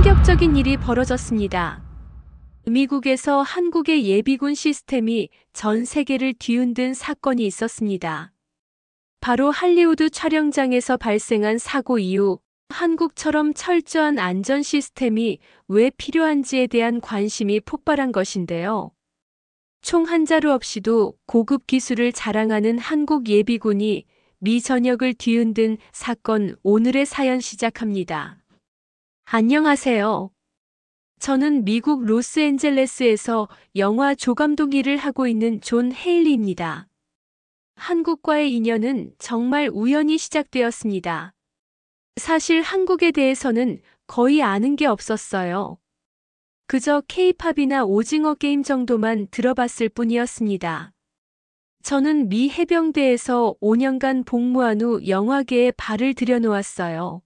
충격적인 일이 벌어졌습니다. 미국에서 한국의 예비군 시스템이 전 세계를 뒤흔든 사건이 있었습니다. 바로 할리우드 촬영장에서 발생한 사고 이후 한국처럼 철저한 안전 시스템이 왜 필요한지에 대한 관심이 폭발한 것인데요. 총 한 자루 없이도 고급 기술을 자랑하는 한국 예비군이 미 전역을 뒤흔든 사건, 오늘의 사연 시작합니다. 안녕하세요. 저는 미국 로스앤젤레스에서 영화 조감독 일을 하고 있는 존 헤일리입니다. 한국과의 인연은 정말 우연히 시작되었습니다. 사실 한국에 대해서는 거의 아는 게 없었어요. 그저 K-팝이나 오징어 게임 정도만 들어봤을 뿐이었습니다. 저는 미 해병대에서 5년간 복무한 후 영화계에 발을 들여놓았어요.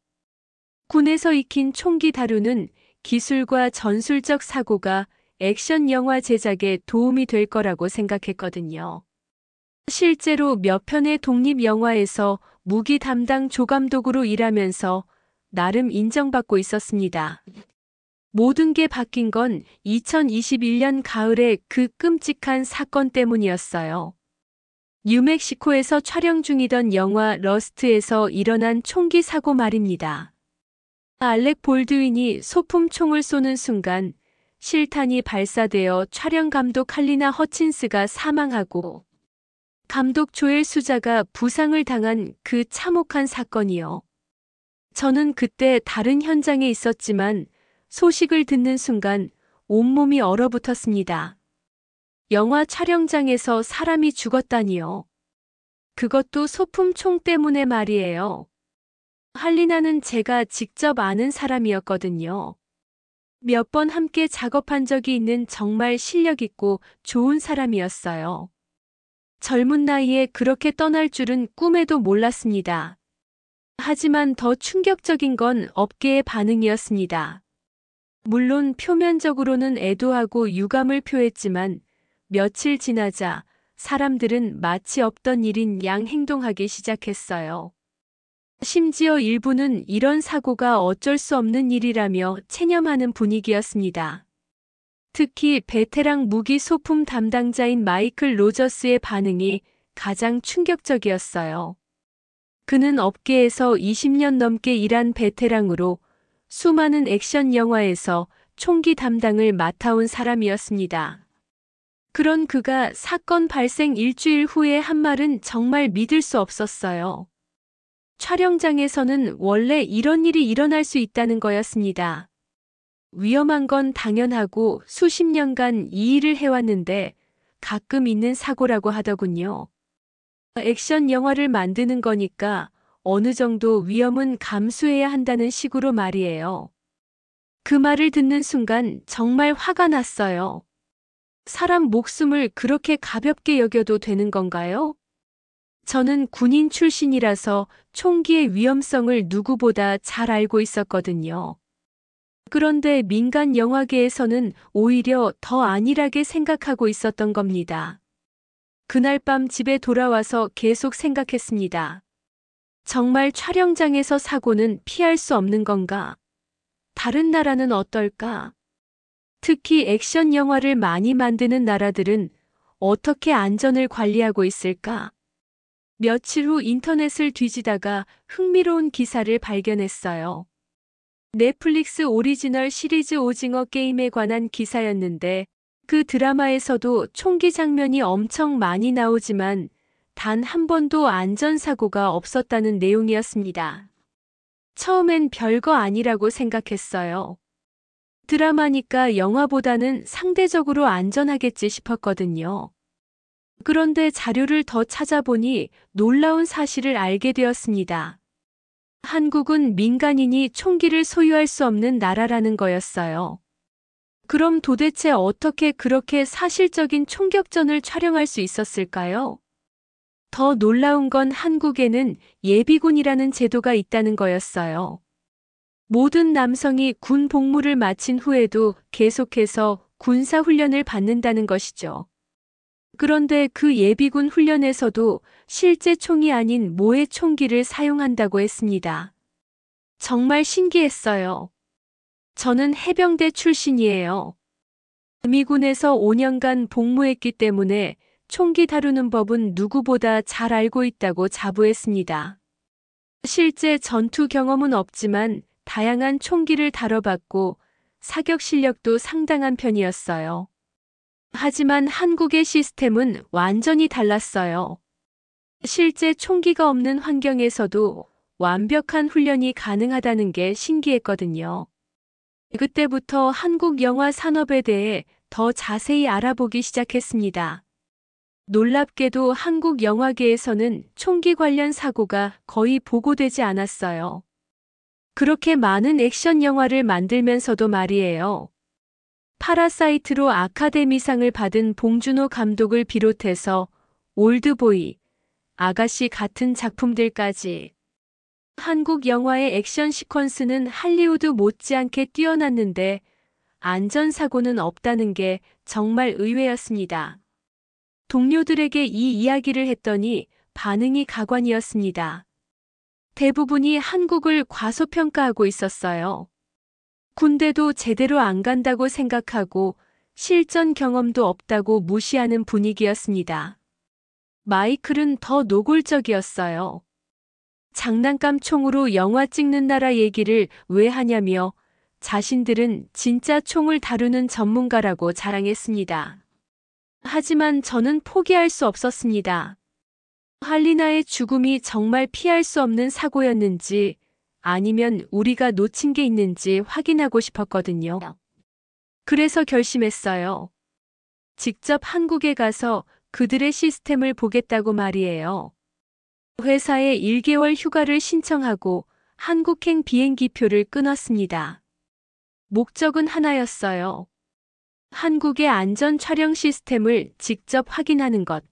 군에서 익힌 총기 다루는 기술과 전술적 사고가 액션 영화 제작에 도움이 될 거라고 생각했거든요. 실제로 몇 편의 독립 영화에서 무기 담당 조감독으로 일하면서 나름 인정받고 있었습니다. 모든 게 바뀐 건 2021년 가을의 그 끔찍한 사건 때문이었어요. 뉴멕시코에서 촬영 중이던 영화 러스트에서 일어난 총기 사고 말입니다. 알렉 볼드윈이 소품 총을 쏘는 순간 실탄이 발사되어 촬영 감독 할리나 허친스가 사망하고 감독 조엘 수자가 부상을 당한 그 참혹한 사건이요. 저는 그때 다른 현장에 있었지만 소식을 듣는 순간 온몸이 얼어붙었습니다. 영화 촬영장에서 사람이 죽었다니요. 그것도 소품 총 때문에 말이에요. 할리나는 제가 직접 아는 사람이었거든요. 몇 번 함께 작업한 적이 있는 정말 실력 있고 좋은 사람이었어요. 젊은 나이에 그렇게 떠날 줄은 꿈에도 몰랐습니다. 하지만 더 충격적인 건 업계의 반응이었습니다. 물론 표면적으로는 애도하고 유감을 표했지만 며칠 지나자 사람들은 마치 없던 일인 양 행동하기 시작했어요. 심지어 일부는 이런 사고가 어쩔 수 없는 일이라며 체념하는 분위기였습니다. 특히 베테랑 무기 소품 담당자인 마이클 로저스의 반응이 가장 충격적이었어요. 그는 업계에서 20년 넘게 일한 베테랑으로 수많은 액션 영화에서 총기 담당을 맡아온 사람이었습니다. 그런 그가 사건 발생 일주일 후에 한 말은 정말 믿을 수 없었어요. 촬영장에서는 원래 이런 일이 일어날 수 있다는 거였습니다. 위험한 건 당연하고 수십 년간 이 일을 해왔는데 가끔 있는 사고라고 하더군요. 액션 영화를 만드는 거니까 어느 정도 위험은 감수해야 한다는 식으로 말이에요. 그 말을 듣는 순간 정말 화가 났어요. 사람 목숨을 그렇게 가볍게 여겨도 되는 건가요? 저는 군인 출신이라서 총기의 위험성을 누구보다 잘 알고 있었거든요. 그런데 민간 영화계에서는 오히려 더 안일하게 생각하고 있었던 겁니다. 그날 밤 집에 돌아와서 계속 생각했습니다. 정말 촬영장에서 사고는 피할 수 없는 건가? 다른 나라는 어떨까? 특히 액션 영화를 많이 만드는 나라들은 어떻게 안전을 관리하고 있을까? 며칠 후 인터넷을 뒤지다가 흥미로운 기사를 발견했어요. 넷플릭스 오리지널 시리즈 오징어 게임에 관한 기사였는데 그 드라마에서도 총기 장면이 엄청 많이 나오지만 단 한 번도 안전사고가 없었다는 내용이었습니다. 처음엔 별거 아니라고 생각했어요. 드라마니까 영화보다는 상대적으로 안전하겠지 싶었거든요. 그런데 자료를 더 찾아보니 놀라운 사실을 알게 되었습니다. 한국은 민간인이 총기를 소유할 수 없는 나라라는 거였어요. 그럼 도대체 어떻게 그렇게 사실적인 총격전을 촬영할 수 있었을까요? 더 놀라운 건 한국에는 예비군이라는 제도가 있다는 거였어요. 모든 남성이 군 복무를 마친 후에도 계속해서 군사훈련을 받는다는 것이죠. 그런데 그 예비군 훈련에서도 실제 총이 아닌 모의 총기를 사용한다고 했습니다. 정말 신기했어요. 저는 해병대 출신이에요. 미군에서 5년간 복무했기 때문에 총기 다루는 법은 누구보다 잘 알고 있다고 자부했습니다. 실제 전투 경험은 없지만 다양한 총기를 다뤄봤고 사격 실력도 상당한 편이었어요. 하지만 한국의 시스템은 완전히 달랐어요. 실제 총기가 없는 환경에서도 완벽한 훈련이 가능하다는 게 신기했거든요. 그때부터 한국 영화 산업에 대해 더 자세히 알아보기 시작했습니다. 놀랍게도 한국 영화계에서는 총기 관련 사고가 거의 보고되지 않았어요. 그렇게 많은 액션 영화를 만들면서도 말이에요. 파라사이트로 아카데미상을 받은 봉준호 감독을 비롯해서 올드보이, 아가씨 같은 작품들까지 한국 영화의 액션 시퀀스는 할리우드 못지않게 뛰어났는데 안전사고는 없다는 게 정말 의외였습니다. 동료들에게 이 이야기를 했더니 반응이 가관이었습니다. 대부분이 한국을 과소평가하고 있었어요. 군대도 제대로 안 간다고 생각하고 실전 경험도 없다고 무시하는 분위기였습니다. 마이클은 더 노골적이었어요. 장난감 총으로 영화 찍는 나라 얘기를 왜 하냐며 자신들은 진짜 총을 다루는 전문가라고 자랑했습니다. 하지만 저는 포기할 수 없었습니다. 할리나의 죽음이 정말 피할 수 없는 사고였는지 아니면 우리가 놓친 게 있는지 확인하고 싶었거든요. 그래서 결심했어요. 직접 한국에 가서 그들의 시스템을 보겠다고 말이에요. 회사에 1개월 휴가를 신청하고 한국행 비행기표를 끊었습니다. 목적은 하나였어요. 한국의 안전 촬영 시스템을 직접 확인하는 것.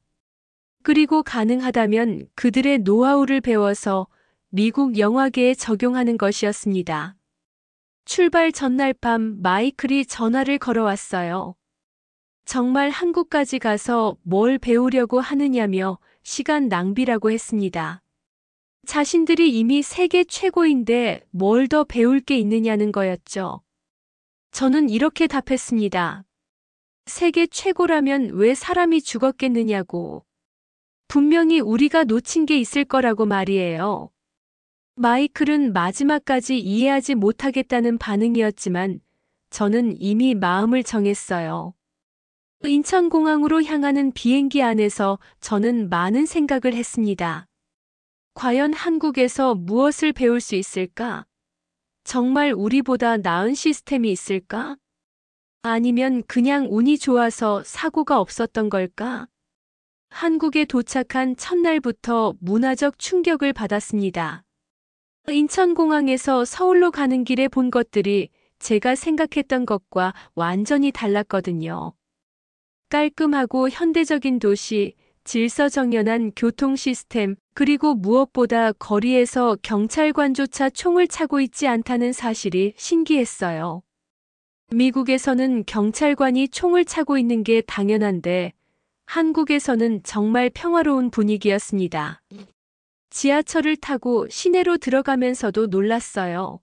그리고 가능하다면 그들의 노하우를 배워서 미국 영화계에 적용하는 것이었습니다. 출발 전날 밤 마이클이 전화를 걸어왔어요. 정말 한국까지 가서 뭘 배우려고 하느냐며 시간 낭비라고 했습니다. 자신들이 이미 세계 최고인데 뭘 더 배울 게 있느냐는 거였죠. 저는 이렇게 답했습니다. 세계 최고라면 왜 사람이 죽었겠느냐고. 분명히 우리가 놓친 게 있을 거라고 말이에요. 마이클은 마지막까지 이해하지 못하겠다는 반응이었지만 저는 이미 마음을 정했어요. 인천공항으로 향하는 비행기 안에서 저는 많은 생각을 했습니다. 과연 한국에서 무엇을 배울 수 있을까? 정말 우리보다 나은 시스템이 있을까? 아니면 그냥 운이 좋아서 사고가 없었던 걸까? 한국에 도착한 첫날부터 문화적 충격을 받았습니다. 인천공항에서 서울로 가는 길에 본 것들이 제가 생각했던 것과 완전히 달랐거든요. 깔끔하고 현대적인 도시, 질서정연한 교통 시스템, 그리고 무엇보다 거리에서 경찰관조차 총을 차고 있지 않다는 사실이 신기했어요. 미국에서는 경찰관이 총을 차고 있는 게 당연한데 한국에서는 정말 평화로운 분위기였습니다. 지하철을 타고 시내로 들어가면서도 놀랐어요.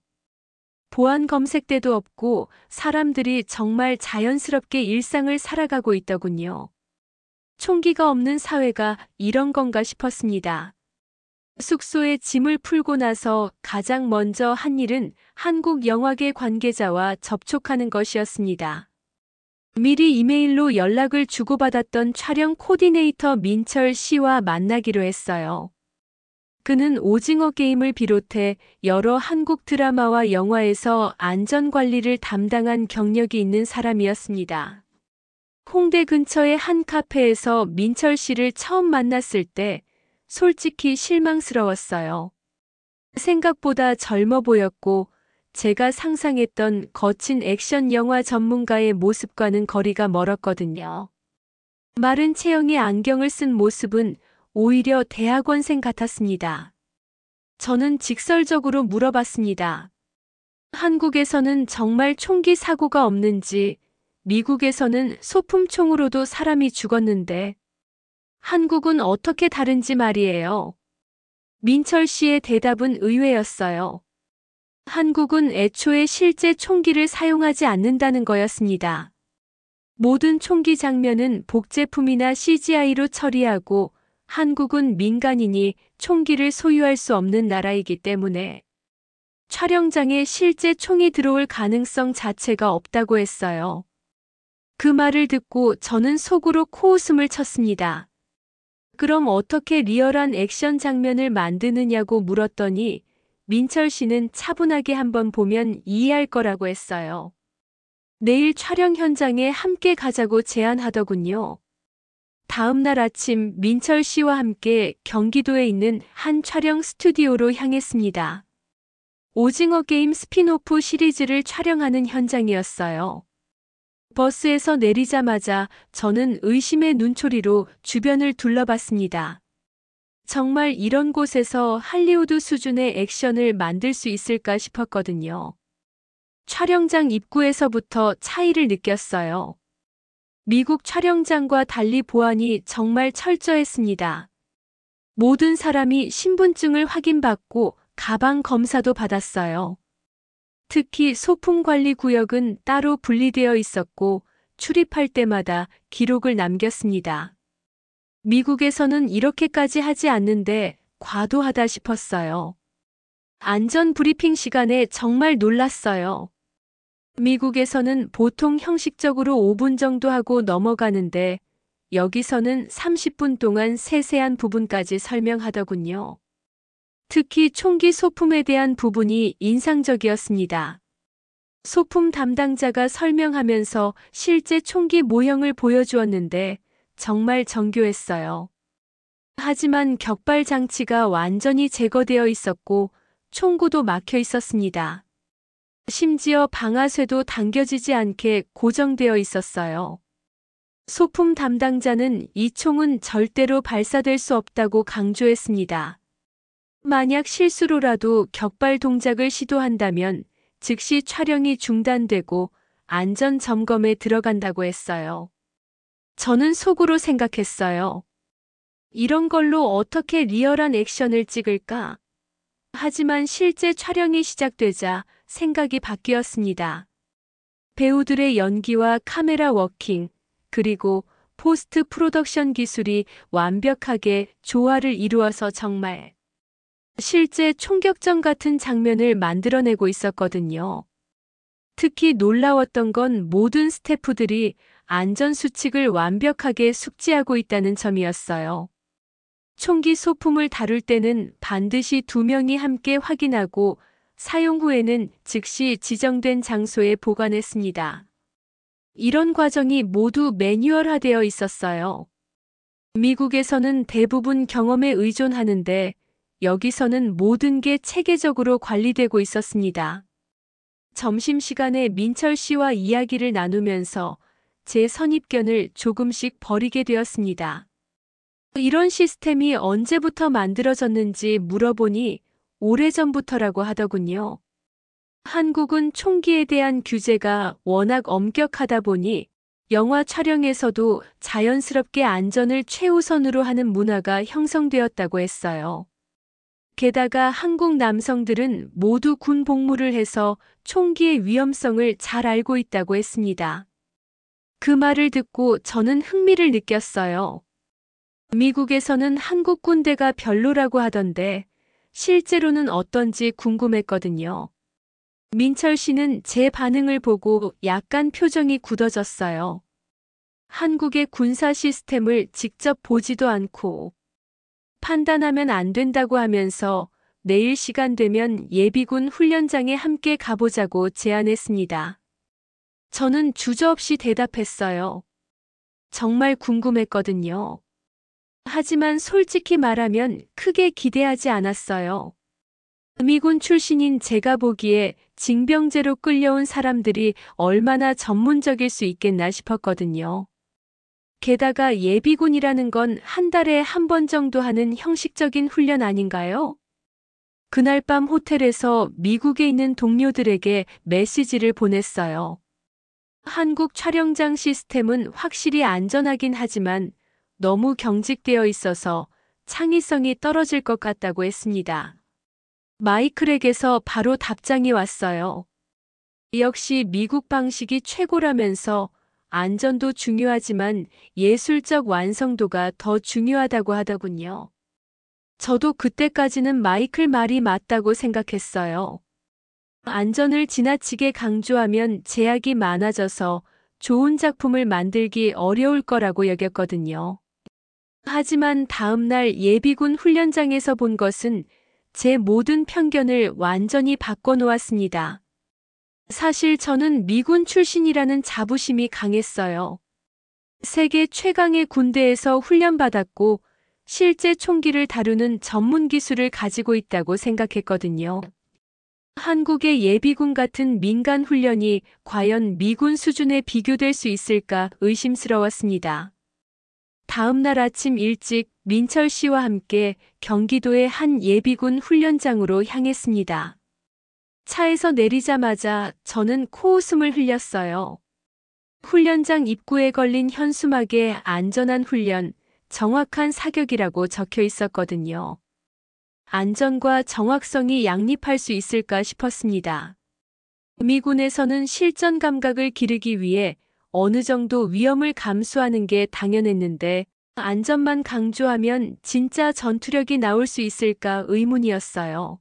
보안 검색대도 없고 사람들이 정말 자연스럽게 일상을 살아가고 있더군요. 총기가 없는 사회가 이런 건가 싶었습니다. 숙소에 짐을 풀고 나서 가장 먼저 한 일은 한국 영화계 관계자와 접촉하는 것이었습니다. 미리 이메일로 연락을 주고받았던 촬영 코디네이터 민철 씨와 만나기로 했어요. 그는 오징어 게임을 비롯해 여러 한국 드라마와 영화에서 안전관리를 담당한 경력이 있는 사람이었습니다. 홍대 근처의 한 카페에서 민철 씨를 처음 만났을 때 솔직히 실망스러웠어요. 생각보다 젊어 보였고 제가 상상했던 거친 액션 영화 전문가의 모습과는 거리가 멀었거든요. 마른 체형의 안경을 쓴 모습은 오히려 대학원생 같았습니다. 저는 직설적으로 물어봤습니다. 한국에서는 정말 총기 사고가 없는지, 미국에서는 소품총으로도 사람이 죽었는데, 한국은 어떻게 다른지 말이에요. 민철 씨의 대답은 의외였어요. 한국은 애초에 실제 총기를 사용하지 않는다는 거였습니다. 모든 총기 장면은 복제품이나 CGI로 처리하고 한국은 민간인이 총기를 소유할 수 없는 나라이기 때문에 촬영장에 실제 총이 들어올 가능성 자체가 없다고 했어요. 그 말을 듣고 저는 속으로 코웃음을 쳤습니다. 그럼 어떻게 리얼한 액션 장면을 만드느냐고 물었더니 민철 씨는 차분하게 한번 보면 이해할 거라고 했어요. 내일 촬영 현장에 함께 가자고 제안하더군요. 다음 날 아침 민철 씨와 함께 경기도에 있는 한 촬영 스튜디오로 향했습니다. 오징어 게임 스핀오프 시리즈를 촬영하는 현장이었어요. 버스에서 내리자마자 저는 의심의 눈초리로 주변을 둘러봤습니다. 정말 이런 곳에서 할리우드 수준의 액션을 만들 수 있을까 싶었거든요. 촬영장 입구에서부터 차이를 느꼈어요. 미국 촬영장과 달리 보안이 정말 철저했습니다. 모든 사람이 신분증을 확인받고 가방 검사도 받았어요. 특히 소품 관리 구역은 따로 분리되어 있었고 출입할 때마다 기록을 남겼습니다. 미국에서는 이렇게까지 하지 않는데 과도하다 싶었어요. 안전 브리핑 시간에 정말 놀랐어요. 미국에서는 보통 형식적으로 5분 정도 하고 넘어가는데 여기서는 30분 동안 세세한 부분까지 설명하더군요. 특히 총기 소품에 대한 부분이 인상적이었습니다. 소품 담당자가 설명하면서 실제 총기 모형을 보여주었는데 정말 정교했어요. 하지만 격발 장치가 완전히 제거되어 있었고 총구도 막혀 있었습니다. 심지어 방아쇠도 당겨지지 않게 고정되어 있었어요. 소품 담당자는 이 총은 절대로 발사될 수 없다고 강조했습니다. 만약 실수로라도 격발 동작을 시도한다면 즉시 촬영이 중단되고 안전 점검에 들어간다고 했어요. 저는 속으로 생각했어요. 이런 걸로 어떻게 리얼한 액션을 찍을까? 하지만 실제 촬영이 시작되자 생각이 바뀌었습니다. 배우들의 연기와 카메라 워킹, 그리고 포스트 프로덕션 기술이 완벽하게 조화를 이루어서 정말 실제 총격전 같은 장면을 만들어내고 있었거든요. 특히 놀라웠던 건 모든 스태프들이 안전수칙을 완벽하게 숙지하고 있다는 점이었어요. 총기 소품을 다룰 때는 반드시 2명이 함께 확인하고 사용 후에는 즉시 지정된 장소에 보관했습니다. 이런 과정이 모두 매뉴얼화되어 있었어요. 미국에서는 대부분 경험에 의존하는데 여기서는 모든 게 체계적으로 관리되고 있었습니다. 점심시간에 민철 씨와 이야기를 나누면서 제 선입견을 조금씩 버리게 되었습니다. 이런 시스템이 언제부터 만들어졌는지 물어보니 오래전부터라고 하더군요. 한국은 총기에 대한 규제가 워낙 엄격하다 보니 영화 촬영에서도 자연스럽게 안전을 최우선으로 하는 문화가 형성되었다고 했어요. 게다가 한국 남성들은 모두 군 복무를 해서 총기의 위험성을 잘 알고 있다고 했습니다. 그 말을 듣고 저는 흥미를 느꼈어요. 미국에서는 한국 군대가 별로라고 하던데 실제로는 어떤지 궁금했거든요. 민철 씨는 제 반응을 보고 약간 표정이 굳어졌어요. 한국의 군사 시스템을 직접 보지도 않고 판단하면 안 된다고 하면서 내일 시간 되면 예비군 훈련장에 함께 가보자고 제안했습니다. 저는 주저없이 대답했어요. 정말 궁금했거든요. 하지만 솔직히 말하면 크게 기대하지 않았어요. 미군 출신인 제가 보기에 징병제로 끌려온 사람들이 얼마나 전문적일 수 있겠나 싶었거든요. 게다가 예비군이라는 건 한 달에 한 번 정도 하는 형식적인 훈련 아닌가요? 그날 밤 호텔에서 미국에 있는 동료들에게 메시지를 보냈어요. 한국 촬영장 시스템은 확실히 안전하긴 하지만 너무 경직되어 있어서 창의성이 떨어질 것 같다고 했습니다. 마이클에게서 바로 답장이 왔어요. 역시 미국 방식이 최고라면서 안전도 중요하지만 예술적 완성도가 더 중요하다고 하더군요. 저도 그때까지는 마이클 말이 맞다고 생각했어요. 안전을 지나치게 강조하면 제약이 많아져서 좋은 작품을 만들기 어려울 거라고 여겼거든요. 하지만 다음 날 예비군 훈련장에서 본 것은 제 모든 편견을 완전히 바꿔놓았습니다. 사실 저는 미군 출신이라는 자부심이 강했어요. 세계 최강의 군대에서 훈련받았고 실제 총기를 다루는 전문 기술을 가지고 있다고 생각했거든요. 한국의 예비군 같은 민간 훈련이 과연 미군 수준에 비교될 수 있을까 의심스러웠습니다. 다음 날 아침 일찍 민철 씨와 함께 경기도의 한 예비군 훈련장으로 향했습니다. 차에서 내리자마자 저는 코웃음을 흘렸어요. 훈련장 입구에 걸린 현수막에 안전한 훈련, 정확한 사격이라고 적혀 있었거든요. 안전과 정확성이 양립할 수 있을까 싶었습니다. 미군에서는 실전 감각을 기르기 위해 어느 정도 위험을 감수하는 게 당연했는데 안전만 강조하면 진짜 전투력이 나올 수 있을까 의문이었어요.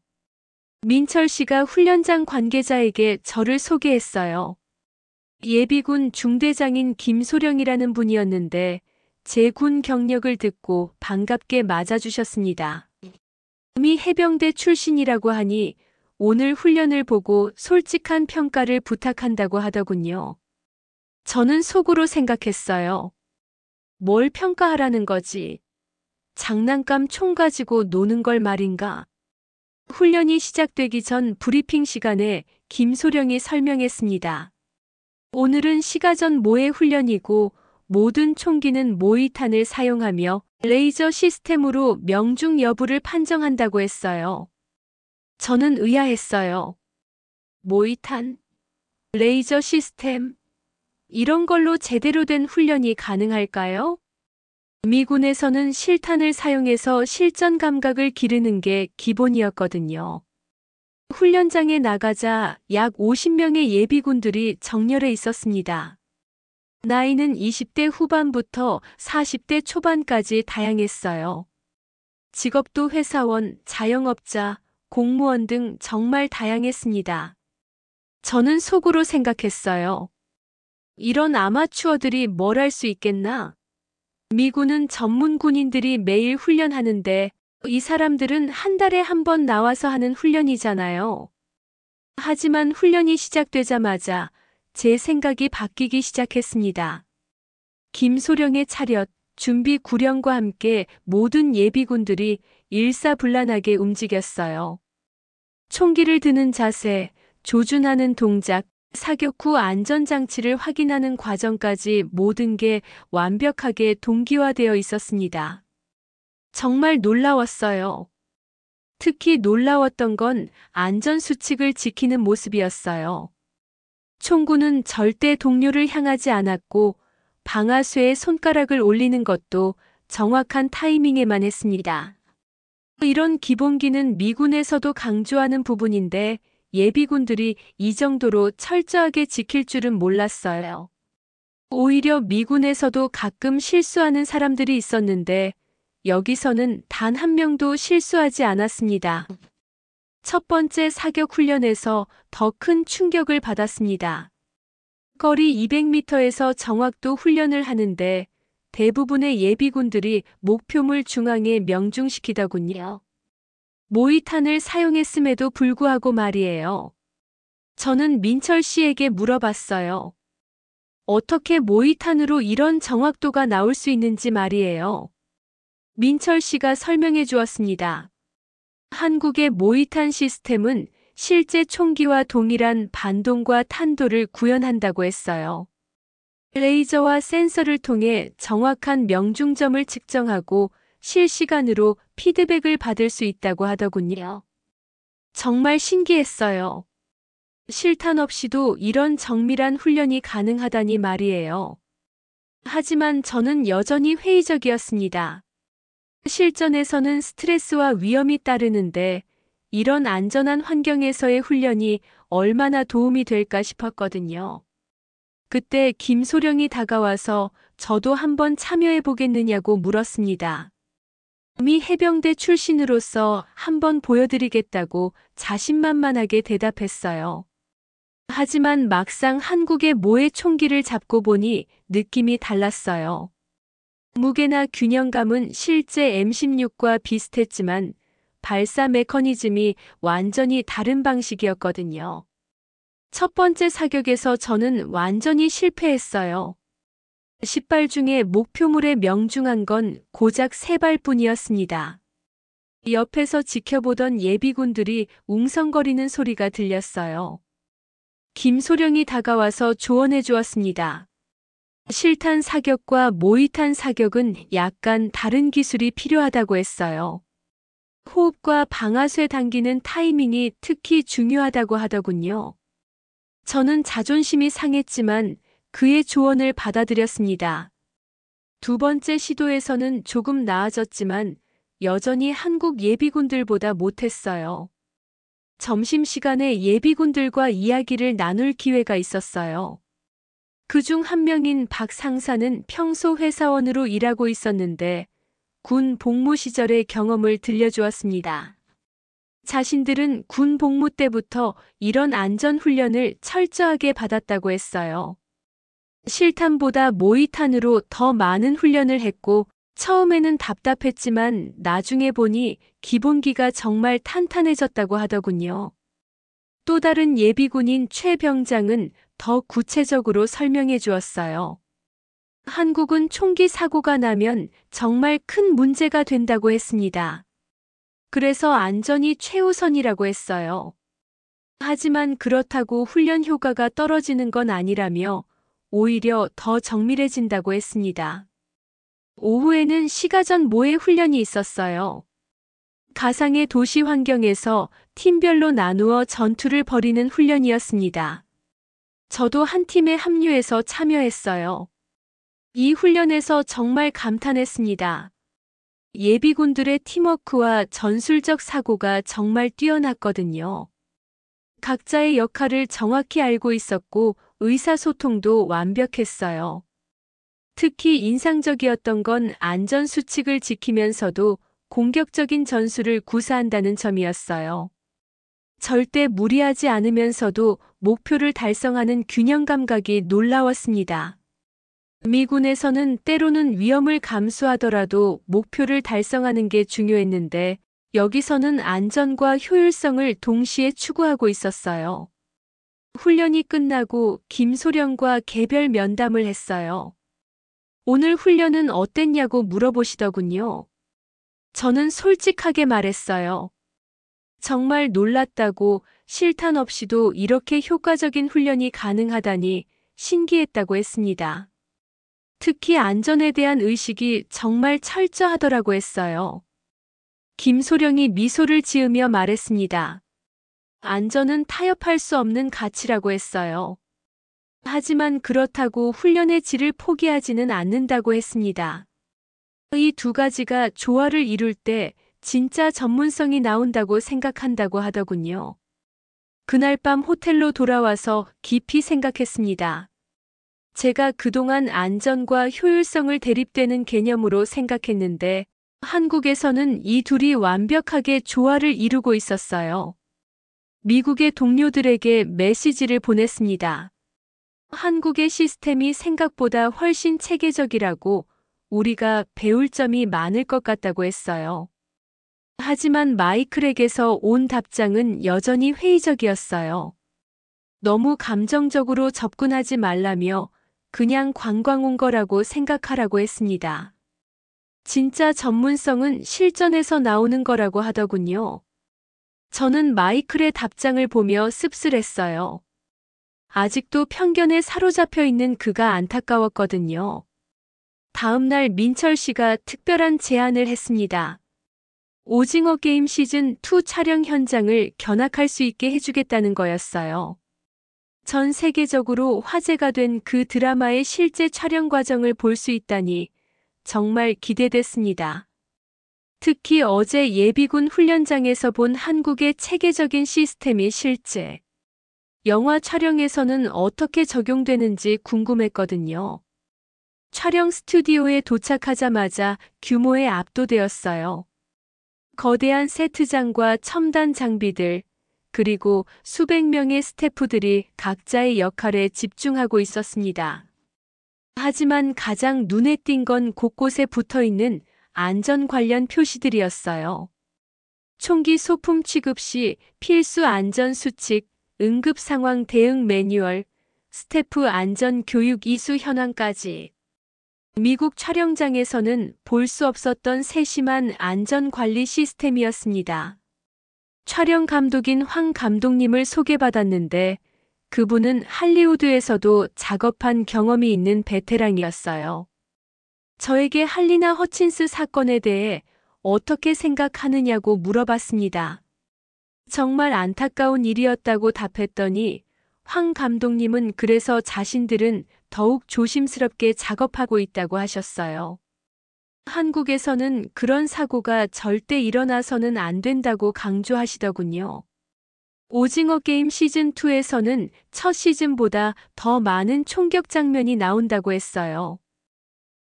민철 씨가 훈련장 관계자에게 저를 소개했어요. 예비군 중대장인 김소령이라는 분이었는데 제 군 경력을 듣고 반갑게 맞아주셨습니다. 미 해병대 출신이라고 하니 오늘 훈련을 보고 솔직한 평가를 부탁한다고 하더군요. 저는 속으로 생각했어요. 뭘 평가하라는 거지? 장난감 총 가지고 노는 걸 말인가? 훈련이 시작되기 전 브리핑 시간에 김소령이 설명했습니다. 오늘은 시가전 모의 훈련이고 모든 총기는 모의탄을 사용하며 레이저 시스템으로 명중 여부를 판정한다고 했어요. 저는 의아했어요. 모의탄? 레이저 시스템? 이런 걸로 제대로 된 훈련이 가능할까요? 미군에서는 실탄을 사용해서 실전 감각을 기르는 게 기본이었거든요. 훈련장에 나가자 약 50명의 예비군들이 정렬해 있었습니다. 나이는 20대 후반부터 40대 초반까지 다양했어요. 직업도 회사원, 자영업자, 공무원 등 정말 다양했습니다. 저는 속으로 생각했어요. 이런 아마추어들이 뭘 할 수 있겠나? 미군은 전문 군인들이 매일 훈련하는데 이 사람들은 한 달에 한 번 나와서 하는 훈련이잖아요. 하지만 훈련이 시작되자마자 제 생각이 바뀌기 시작했습니다. 김소령의 차렷, 준비 구령과 함께 모든 예비군들이 일사불란하게 움직였어요. 총기를 드는 자세, 조준하는 동작, 사격 후 안전장치를 확인하는 과정까지 모든 게 완벽하게 동기화되어 있었습니다. 정말 놀라웠어요. 특히 놀라웠던 건 안전수칙을 지키는 모습이었어요. 총구는 절대 동료를 향하지 않았고 방아쇠에 손가락을 올리는 것도 정확한 타이밍에만 했습니다. 이런 기본기는 미군에서도 강조하는 부분인데 예비군들이 이 정도로 철저하게 지킬 줄은 몰랐어요. 오히려 미군에서도 가끔 실수하는 사람들이 있었는데 여기서는 단 한 명도 실수하지 않았습니다. 첫 번째 사격 훈련에서 더 큰 충격을 받았습니다. 거리 200m에서 정확도 훈련을 하는데 대부분의 예비군들이 목표물 중앙에 명중시키더군요. 모의탄을 사용했음에도 불구하고 말이에요. 저는 민철 씨에게 물어봤어요. 어떻게 모의탄으로 이런 정확도가 나올 수 있는지 말이에요. 민철 씨가 설명해 주었습니다. 한국의 모의탄 시스템은 실제 총기와 동일한 반동과 탄도를 구현한다고 했어요. 레이저와 센서를 통해 정확한 명중점을 측정하고 실시간으로 피드백을 받을 수 있다고 하더군요. 정말 신기했어요. 실탄 없이도 이런 정밀한 훈련이 가능하다니 말이에요. 하지만 저는 여전히 회의적이었습니다. 실전에서는 스트레스와 위험이 따르는데 이런 안전한 환경에서의 훈련이 얼마나 도움이 될까 싶었거든요. 그때 김소령이 다가와서 저도 한번 참여해 보겠느냐고 물었습니다. 미 해병대 출신으로서 한번 보여드리겠다고 자신만만하게 대답했어요. 하지만 막상 한국의 모의 총기를 잡고 보니 느낌이 달랐어요. 무게나 균형감은 실제 M16과 비슷했지만 발사 메커니즘이 완전히 다른 방식이었거든요. 첫 번째 사격에서 저는 완전히 실패했어요. 10발 중에 목표물에 명중한 건 고작 3발뿐이었습니다. 옆에서 지켜보던 예비군들이 웅성거리는 소리가 들렸어요. 김소령이 다가와서 조언해 주었습니다. 실탄 사격과 모의탄 사격은 약간 다른 기술이 필요하다고 했어요. 호흡과 방아쇠 당기는 타이밍이 특히 중요하다고 하더군요. 저는 자존심이 상했지만 그의 조언을 받아들였습니다. 두 번째 시도에서는 조금 나아졌지만 여전히 한국 예비군들보다 못했어요. 점심시간에 예비군들과 이야기를 나눌 기회가 있었어요. 그중 한 명인 박 상사는 평소 회사원으로 일하고 있었는데 군 복무 시절의 경험을 들려주었습니다. 자신들은 군 복무 때부터 이런 안전훈련을 철저하게 받았다고 했어요. 실탄보다 모의탄으로 더 많은 훈련을 했고 처음에는 답답했지만 나중에 보니 기본기가 정말 탄탄해졌다고 하더군요. 또 다른 예비군인 최 병장은 더 구체적으로 설명해 주었어요. 한국은 총기 사고가 나면 정말 큰 문제가 된다고 했습니다. 그래서 안전이 최우선이라고 했어요. 하지만 그렇다고 훈련 효과가 떨어지는 건 아니라며 오히려 더 정밀해진다고 했습니다. 오후에는 시가전 모의 훈련이 있었어요. 가상의 도시 환경에서 팀별로 나누어 전투를 벌이는 훈련이었습니다. 저도 한 팀에 합류해서 참여했어요. 이 훈련에서 정말 감탄했습니다. 예비군들의 팀워크와 전술적 사고가 정말 뛰어났거든요. 각자의 역할을 정확히 알고 있었고 의사소통도 완벽했어요. 특히 인상적이었던 건 안전수칙을 지키면서도 공격적인 전술을 구사한다는 점이었어요. 절대 무리하지 않으면서도 목표를 달성하는 균형 감각이 놀라웠습니다. 미군에서는 때로는 위험을 감수하더라도 목표를 달성하는 게 중요했는데 여기서는 안전과 효율성을 동시에 추구하고 있었어요. 훈련이 끝나고 김소령과 개별 면담을 했어요. 오늘 훈련은 어땠냐고 물어보시더군요. 저는 솔직하게 말했어요. 정말 놀랐다고 실탄 없이도 이렇게 효과적인 훈련이 가능하다니 신기했다고 했습니다. 특히 안전에 대한 의식이 정말 철저하더라고 했어요. 김소령이 미소를 지으며 말했습니다. 안전은 타협할 수 없는 가치라고 했어요. 하지만 그렇다고 훈련의 질을 포기하지는 않는다고 했습니다. 이 두 가지가 조화를 이룰 때 진짜 전문성이 나온다고 생각한다고 하더군요. 그날 밤 호텔로 돌아와서 깊이 생각했습니다. 제가 그동안 안전과 효율성을 대립되는 개념으로 생각했는데 한국에서는 이 둘이 완벽하게 조화를 이루고 있었어요. 미국의 동료들에게 메시지를 보냈습니다. 한국의 시스템이 생각보다 훨씬 체계적이라고 우리가 배울 점이 많을 것 같다고 했어요. 하지만 마이클에게서 온 답장은 여전히 회의적이었어요. 너무 감정적으로 접근하지 말라며 그냥 관광 온 거라고 생각하라고 했습니다. 진짜 전문성은 실전에서 나오는 거라고 하더군요. 저는 마이클의 답장을 보며 씁쓸했어요. 아직도 편견에 사로잡혀 있는 그가 안타까웠거든요. 다음 날 민철 씨가 특별한 제안을 했습니다. 오징어 게임 시즌2 촬영 현장을 견학할 수 있게 해주겠다는 거였어요. 전 세계적으로 화제가 된 그 드라마의 실제 촬영 과정을 볼 수 있다니 정말 기대됐습니다. 특히 어제 예비군 훈련장에서 본 한국의 체계적인 시스템이 실제 영화 촬영에서는 어떻게 적용되는지 궁금했거든요. 촬영 스튜디오에 도착하자마자 규모에 압도되었어요. 거대한 세트장과 첨단 장비들, 그리고 수백 명의 스태프들이 각자의 역할에 집중하고 있었습니다. 하지만 가장 눈에 띈 건 곳곳에 붙어 있는 안전 관련 표시들이었어요. 총기 소품 취급 시 필수 안전 수칙, 응급 상황 대응 매뉴얼, 스태프 안전 교육 이수 현황까지. 미국 촬영장에서는 볼 수 없었던 세심한 안전 관리 시스템이었습니다. 촬영 감독인 황 감독님을 소개받았는데 그분은 할리우드에서도 작업한 경험이 있는 베테랑이었어요. 저에게 할리나 허친스 사건에 대해 어떻게 생각하느냐고 물어봤습니다. 정말 안타까운 일이었다고 답했더니 황 감독님은 그래서 자신들은 더욱 조심스럽게 작업하고 있다고 하셨어요. 한국에서는 그런 사고가 절대 일어나서는 안 된다고 강조하시더군요. 오징어 게임 시즌2에서는 첫 시즌보다 더 많은 총격 장면이 나온다고 했어요.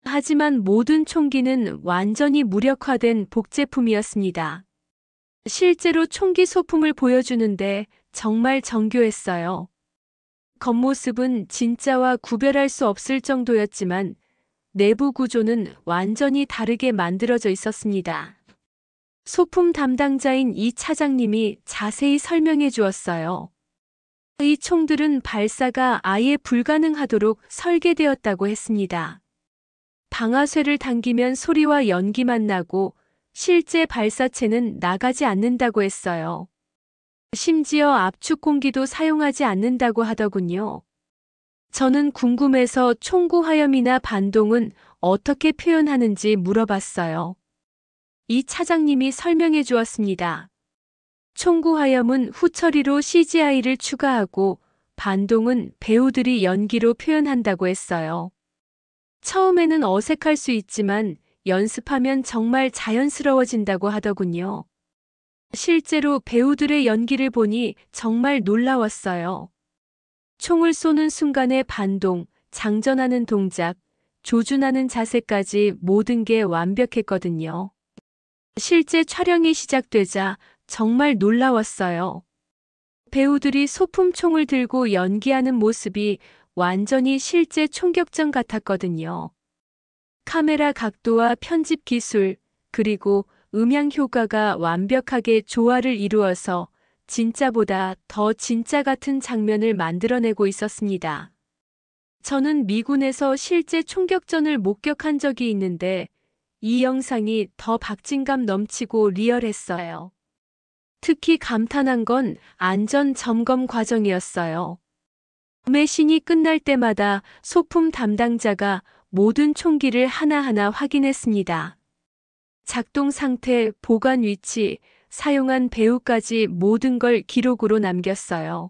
하지만 모든 총기는 완전히 무력화된 복제품이었습니다. 실제로 총기 소품을 보여주는데 정말 정교했어요. 겉모습은 진짜와 구별할 수 없을 정도였지만 내부 구조는 완전히 다르게 만들어져 있었습니다. 소품 담당자인 이 차장님이 자세히 설명해 주었어요. 이 총들은 발사가 아예 불가능하도록 설계되었다고 했습니다. 방아쇠를 당기면 소리와 연기만 나고 실제 발사체는 나가지 않는다고 했어요. 심지어 압축 공기도 사용하지 않는다고 하더군요. 저는 궁금해서 총구 화염이나 반동은 어떻게 표현하는지 물어봤어요. 이 차장님이 설명해 주었습니다. 총구 화염은 후처리로 CGI를 추가하고 반동은 배우들이 연기로 표현한다고 했어요. 처음에는 어색할 수 있지만 연습하면 정말 자연스러워진다고 하더군요. 실제로 배우들의 연기를 보니 정말 놀라웠어요. 총을 쏘는 순간의 반동, 장전하는 동작, 조준하는 자세까지 모든 게 완벽했거든요. 실제 촬영이 시작되자 정말 놀라웠어요. 배우들이 소품 총을 들고 연기하는 모습이 완전히 실제 총격전 같았거든요. 카메라 각도와 편집 기술, 그리고 음향 효과가 완벽하게 조화를 이루어서 진짜보다 더 진짜 같은 장면을 만들어내고 있었습니다. 저는 미군에서 실제 총격전을 목격한 적이 있는데 이 영상이 더 박진감 넘치고 리얼했어요. 특히 감탄한 건 안전 점검 과정이었어요. 매신이 끝날 때마다 소품 담당자가 모든 총기를 하나하나 확인했습니다. 작동 상태, 보관 위치, 사용한 배우까지 모든 걸 기록으로 남겼어요.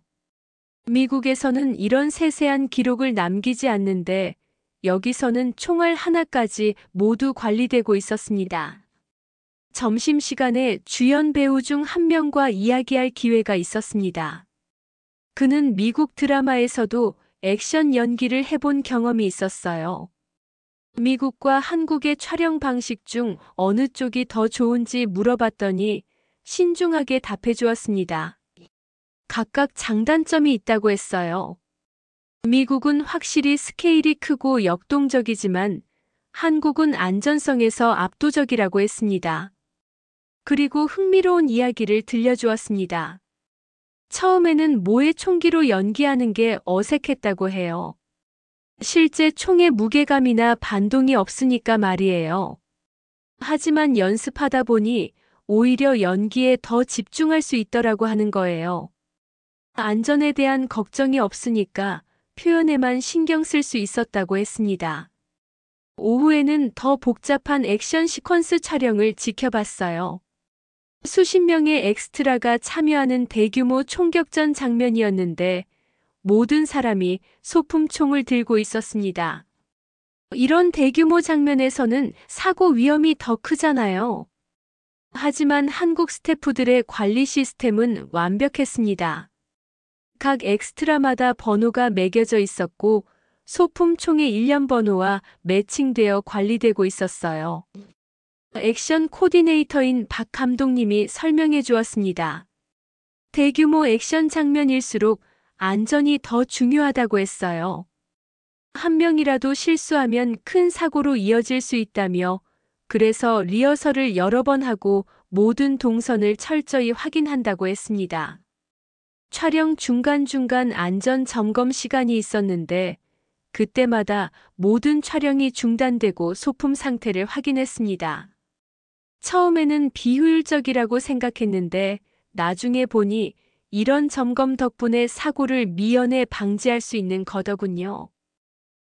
미국에서는 이런 세세한 기록을 남기지 않는데 여기서는 총알 하나까지 모두 관리되고 있었습니다. 점심시간에 주연 배우 중 한 명과 이야기할 기회가 있었습니다. 그는 미국 드라마에서도 액션 연기를 해본 경험이 있었어요. 미국과 한국의 촬영 방식 중 어느 쪽이 더 좋은지 물어봤더니 신중하게 답해 주었습니다. 각각 장단점이 있다고 했어요. 미국은 확실히 스케일이 크고 역동적이지만 한국은 안전성에서 압도적이라고 했습니다. 그리고 흥미로운 이야기를 들려주었습니다. 처음에는 모의 총기로 연기하는 게 어색했다고 해요. 실제 총의 무게감이나 반동이 없으니까 말이에요. 하지만 연습하다 보니 오히려 연기에 더 집중할 수 있더라고 하는 거예요. 안전에 대한 걱정이 없으니까 표현에만 신경 쓸 수 있었다고 했습니다. 오후에는 더 복잡한 액션 시퀀스 촬영을 지켜봤어요. 수십 명의 엑스트라가 참여하는 대규모 총격전 장면이었는데 모든 사람이 소품총을 들고 있었습니다. 이런 대규모 장면에서는 사고 위험이 더 크잖아요. 하지만 한국 스태프들의 관리 시스템은 완벽했습니다. 각 엑스트라마다 번호가 매겨져 있었고 소품 총의 일련 번호와 매칭되어 관리되고 있었어요. 액션 코디네이터인 박 감독님이 설명해 주었습니다. 대규모 액션 장면일수록 안전이 더 중요하다고 했어요. 한 명이라도 실수하면 큰 사고로 이어질 수 있다며 그래서 리허설을 여러 번 하고 모든 동선을 철저히 확인한다고 했습니다. 촬영 중간중간 안전 점검 시간이 있었는데 그때마다 모든 촬영이 중단되고 소품 상태를 확인했습니다. 처음에는 비효율적이라고 생각했는데 나중에 보니 이런 점검 덕분에 사고를 미연에 방지할 수 있는 거더군요.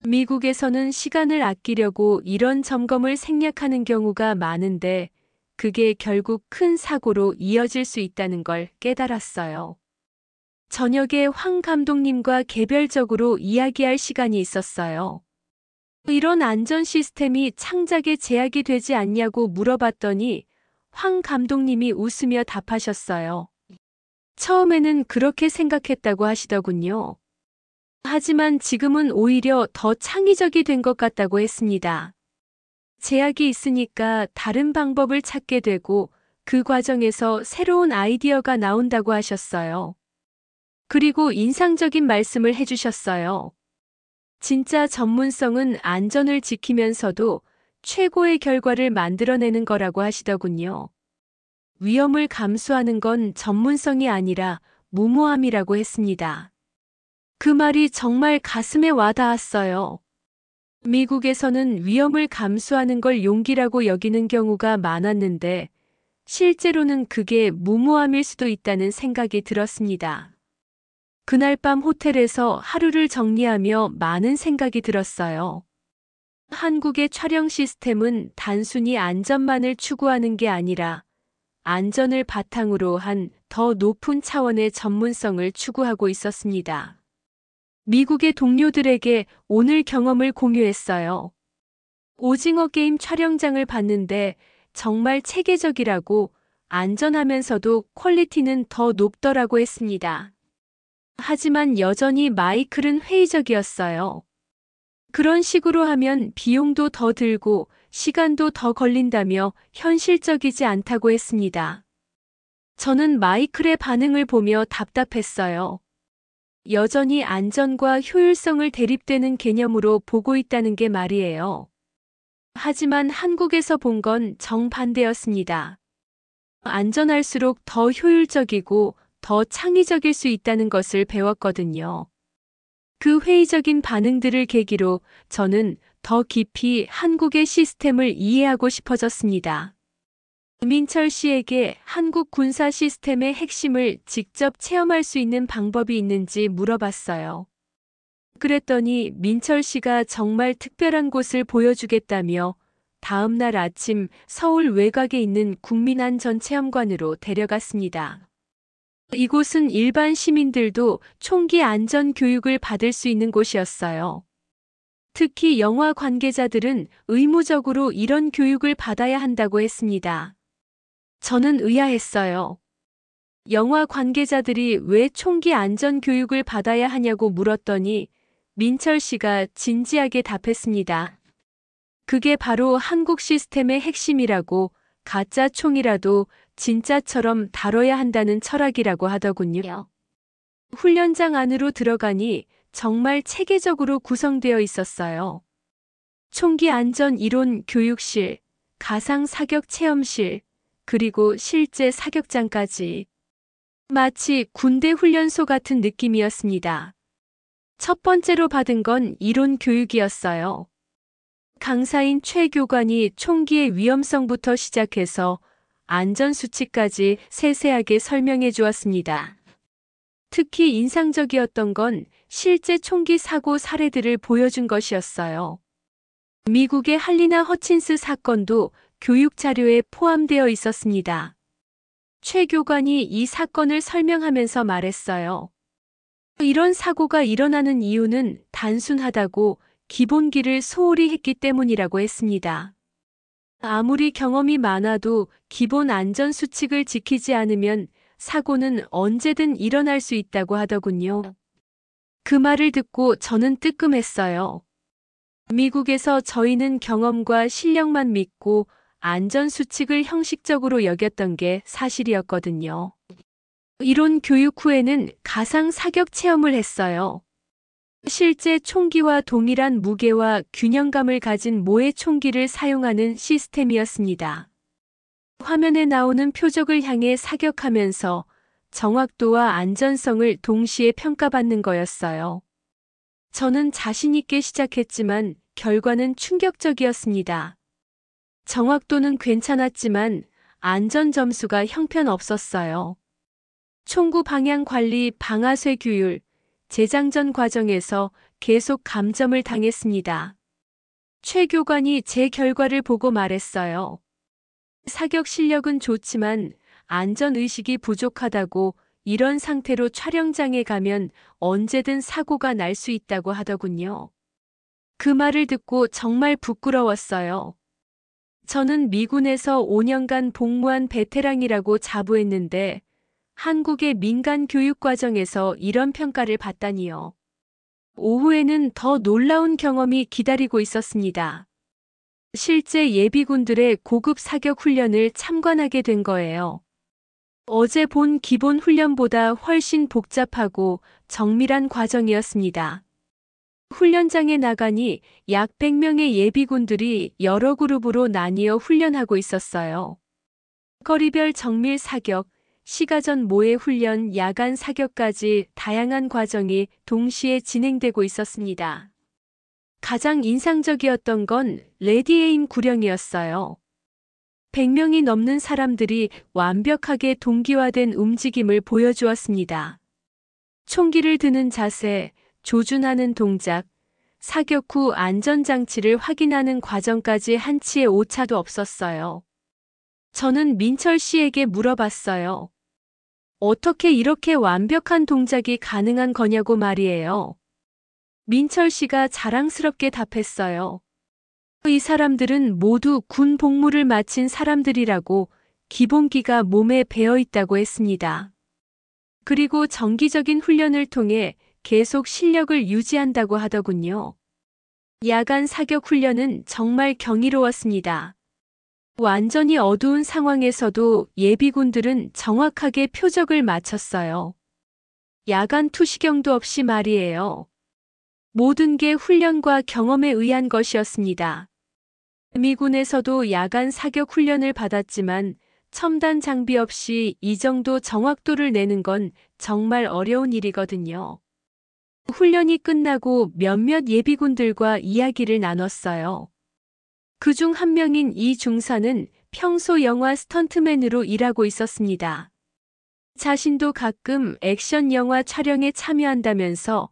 미국에서는 시간을 아끼려고 이런 점검을 생략하는 경우가 많은데 그게 결국 큰 사고로 이어질 수 있다는 걸 깨달았어요. 저녁에 황 감독님과 개별적으로 이야기할 시간이 있었어요. 이런 안전 시스템이 창작에 제약이 되지 않냐고 물어봤더니 황 감독님이 웃으며 답하셨어요. 처음에는 그렇게 생각했다고 하시더군요. 하지만 지금은 오히려 더 창의적이 된 것 같다고 했습니다. 제약이 있으니까 다른 방법을 찾게 되고 그 과정에서 새로운 아이디어가 나온다고 하셨어요. 그리고 인상적인 말씀을 해주셨어요. 진짜 전문성은 안전을 지키면서도 최고의 결과를 만들어내는 거라고 하시더군요. 위험을 감수하는 건 전문성이 아니라 무모함이라고 했습니다. 그 말이 정말 가슴에 와닿았어요. 미국에서는 위험을 감수하는 걸 용기라고 여기는 경우가 많았는데 실제로는 그게 무모함일 수도 있다는 생각이 들었습니다. 그날 밤 호텔에서 하루를 정리하며 많은 생각이 들었어요. 한국의 촬영 시스템은 단순히 안전만을 추구하는 게 아니라 안전을 바탕으로 한 더 높은 차원의 전문성을 추구하고 있었습니다. 미국의 동료들에게 오늘 경험을 공유했어요. 오징어 게임 촬영장을 봤는데 정말 체계적이라고 안전하면서도 퀄리티는 더 높더라고 했습니다. 하지만 여전히 마이클은 회의적이었어요. 그런 식으로 하면 비용도 더 들고 시간도 더 걸린다며 현실적이지 않다고 했습니다. 저는 마이클의 반응을 보며 답답했어요. 여전히 안전과 효율성을 대립되는 개념으로 보고 있다는 게 말이에요. 하지만 한국에서 본 건 정반대였습니다. 안전할수록 더 효율적이고 더 창의적일 수 있다는 것을 배웠거든요. 그 회의적인 반응들을 계기로 저는 더 깊이 한국의 시스템을 이해하고 싶어졌습니다. 민철 씨에게 한국 군사 시스템의 핵심을 직접 체험할 수 있는 방법이 있는지 물어봤어요. 그랬더니 민철 씨가 정말 특별한 곳을 보여주겠다며 다음 날 아침 서울 외곽에 있는 국민안전체험관으로 데려갔습니다. 이곳은 일반 시민들도 총기 안전 교육을 받을 수 있는 곳이었어요. 특히 영화 관계자들은 의무적으로 이런 교육을 받아야 한다고 했습니다. 저는 의아했어요. 영화 관계자들이 왜 총기 안전 교육을 받아야 하냐고 물었더니 민철 씨가 진지하게 답했습니다. 그게 바로 한국 시스템의 핵심이라고 가짜 총이라도 진짜처럼 다뤄야 한다는 철학이라고 하더군요. 훈련장 안으로 들어가니 정말 체계적으로 구성되어 있었어요. 총기 안전 이론 교육실, 가상 사격 체험실, 그리고 실제 사격장까지. 마치 군대 훈련소 같은 느낌이었습니다. 첫 번째로 받은 건 이론 교육이었어요. 강사인 최 교관이 총기의 위험성부터 시작해서 안전수칙까지 세세하게 설명해 주었습니다. 특히 인상적이었던 건 실제 총기 사고 사례들을 보여준 것이었어요. 미국의 할리나 허친스 사건도 교육 자료에 포함되어 있었습니다. 최 교관이 이 사건을 설명하면서 말했어요. 이런 사고가 일어나는 이유는 단순하다고 기본기를 소홀히 했기 때문이라고 했습니다. 아무리 경험이 많아도 기본 안전 수칙을 지키지 않으면 사고는 언제든 일어날 수 있다고 하더군요. 그 말을 듣고 저는 뜨끔했어요. 미국에서 저희는 경험과 실력만 믿고 안전 수칙을 형식적으로 여겼던 게 사실이었거든요. 이론 교육 후에는 가상 사격 체험을 했어요. 실제 총기와 동일한 무게와 균형감을 가진 모의 총기를 사용하는 시스템이었습니다. 화면에 나오는 표적을 향해 사격하면서 정확도와 안전성을 동시에 평가받는 거였어요. 저는 자신 있게 시작했지만 결과는 충격적이었습니다. 정확도는 괜찮았지만 안전 점수가 형편없었어요. 총구 방향 관리, 방아쇠 규율, 재장전 과정에서 계속 감점을 당했습니다. 최 교관이 제 결과를 보고 말했어요. 사격 실력은 좋지만 안전의식이 부족하다고, 이런 상태로 촬영장에 가면 언제든 사고가 날 수 있다고 하더군요. 그 말을 듣고 정말 부끄러웠어요. 저는 미군에서 5년간 복무한 베테랑이라고 자부했는데 한국의 민간 교육 과정에서 이런 평가를 받다니요. 오후에는 더 놀라운 경험이 기다리고 있었습니다. 실제 예비군들의 고급 사격 훈련을 참관하게 된 거예요. 어제 본 기본 훈련보다 훨씬 복잡하고 정밀한 과정이었습니다. 훈련장에 나가니 약 100명의 예비군들이 여러 그룹으로 나뉘어 훈련하고 있었어요. 거리별 정밀 사격, 시가전 모의 훈련, 야간 사격까지 다양한 과정이 동시에 진행되고 있었습니다. 가장 인상적이었던 건 레디에임 구령이었어요. 100명이 넘는 사람들이 완벽하게 동기화된 움직임을 보여주었습니다. 총기를 드는 자세, 조준하는 동작, 사격 후 안전장치를 확인하는 과정까지 한치의 오차도 없었어요. 저는 민철 씨에게 물어봤어요. 어떻게 이렇게 완벽한 동작이 가능한 거냐고 말이에요. 민철 씨가 자랑스럽게 답했어요. 이 사람들은 모두 군 복무를 마친 사람들이라고, 기본기가 몸에 배어 있다고 했습니다. 그리고 정기적인 훈련을 통해 계속 실력을 유지한다고 하더군요. 야간 사격 훈련은 정말 경이로웠습니다. 완전히 어두운 상황에서도 예비군들은 정확하게 표적을 맞췄어요. 야간 투시경도 없이 말이에요. 모든 게 훈련과 경험에 의한 것이었습니다. 미군에서도 야간 사격 훈련을 받았지만 첨단 장비 없이 이 정도 정확도를 내는 건 정말 어려운 일이거든요. 훈련이 끝나고 몇몇 예비군들과 이야기를 나눴어요. 그중 한 명인 이 중사는 평소 영화 스턴트맨으로 일하고 있었습니다. 자신도 가끔 액션 영화 촬영에 참여한다면서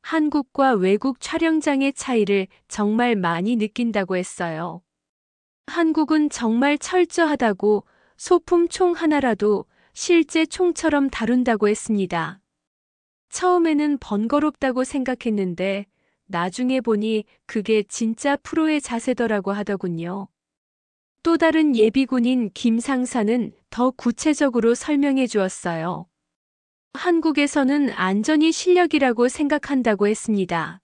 한국과 외국 촬영장의 차이를 정말 많이 느낀다고 했어요. 한국은 정말 철저하다고, 소품 총 하나라도 실제 총처럼 다룬다고 했습니다. 처음에는 번거롭다고 생각했는데 나중에 보니 그게 진짜 프로의 자세더라고 하더군요. 또 다른 예비군인 김 상사는 더 구체적으로 설명해 주었어요. 한국에서는 안전이 실력이라고 생각한다고 했습니다.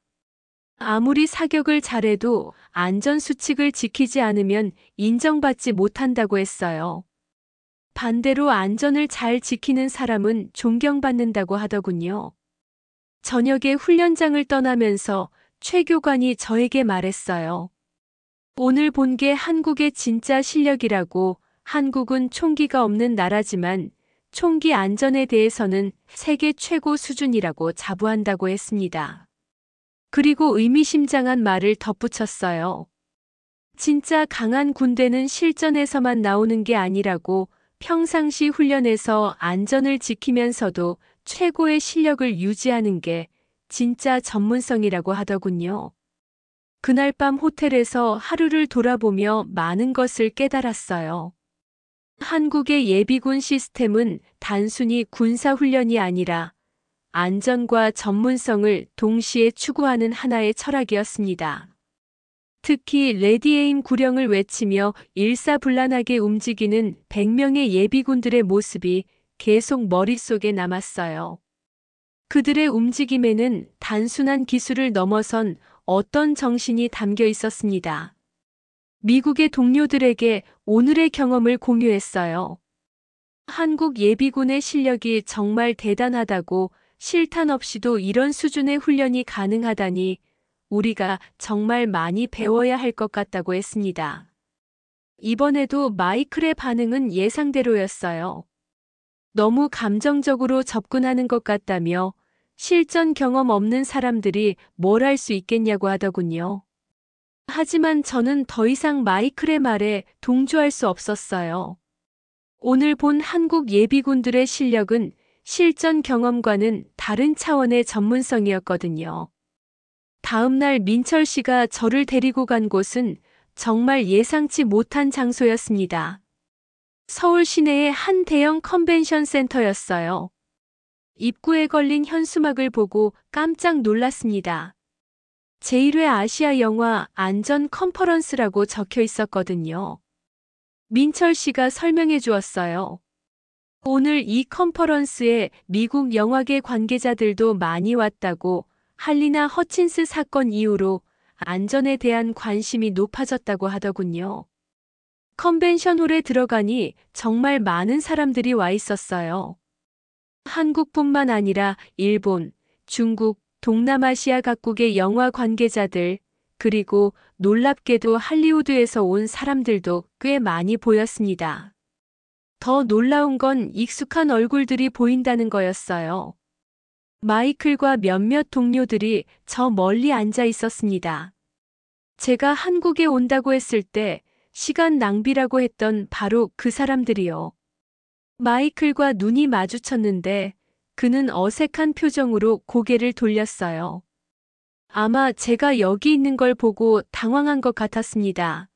아무리 사격을 잘해도 안전 수칙을 지키지 않으면 인정받지 못한다고 했어요. 반대로 안전을 잘 지키는 사람은 존경받는다고 하더군요. 저녁에 훈련장을 떠나면서 최 교관이 저에게 말했어요. 오늘 본 게 한국의 진짜 실력이라고. 한국은 총기가 없는 나라지만 총기 안전에 대해서는 세계 최고 수준이라고 자부한다고 했습니다. 그리고 의미심장한 말을 덧붙였어요. 진짜 강한 군대는 실전에서만 나오는 게 아니라고, 평상시 훈련에서 안전을 지키면서도 최고의 실력을 유지하는 게 진짜 전문성이라고 하더군요. 그날 밤 호텔에서 하루를 돌아보며 많은 것을 깨달았어요. 한국의 예비군 시스템은 단순히 군사훈련이 아니라 안전과 전문성을 동시에 추구하는 하나의 철학이었습니다. 특히 레디에임 구령을 외치며 일사불란하게 움직이는 100명의 예비군들의 모습이 계속 머릿속에 남았어요. 그들의 움직임에는 단순한 기술을 넘어선 어떤 정신이 담겨 있었습니다. 미국의 동료들에게 오늘의 경험을 공유했어요. 한국 예비군의 실력이 정말 대단하다고, 실탄 없이도 이런 수준의 훈련이 가능하다니 우리가 정말 많이 배워야 할 것 같다고 했습니다. 이번에도 마이클의 반응은 예상대로였어요. 너무 감정적으로 접근하는 것 같다며 실전 경험 없는 사람들이 뭘 할 수 있겠냐고 하더군요. 하지만 저는 더 이상 마이클의 말에 동조할 수 없었어요. 오늘 본 한국 예비군들의 실력은 실전 경험과는 다른 차원의 전문성이었거든요. 다음 날 민철 씨가 저를 데리고 간 곳은 정말 예상치 못한 장소였습니다. 서울 시내의 한 대형 컨벤션 센터였어요. 입구에 걸린 현수막을 보고 깜짝 놀랐습니다. 제1회 아시아 영화 안전 컨퍼런스라고 적혀 있었거든요. 민철 씨가 설명해 주었어요. 오늘 이 컨퍼런스에 미국 영화계 관계자들도 많이 왔다고, 할리나 허친스 사건 이후로 안전에 대한 관심이 높아졌다고 하더군요. 컨벤션홀에 들어가니 정말 많은 사람들이 와 있었어요. 한국뿐만 아니라 일본, 중국, 동남아시아 각국의 영화 관계자들, 그리고 놀랍게도 할리우드에서 온 사람들도 꽤 많이 보였습니다. 더 놀라운 건 익숙한 얼굴들이 보인다는 거였어요. 마이클과 몇몇 동료들이 저 멀리 앉아 있었습니다. 제가 한국에 온다고 했을 때 시간 낭비라고 했던 바로 그 사람들이요. 마이클과 눈이 마주쳤는데 그는 어색한 표정으로 고개를 돌렸어요. 아마 제가 여기 있는 걸 보고 당황한 것 같았습니다.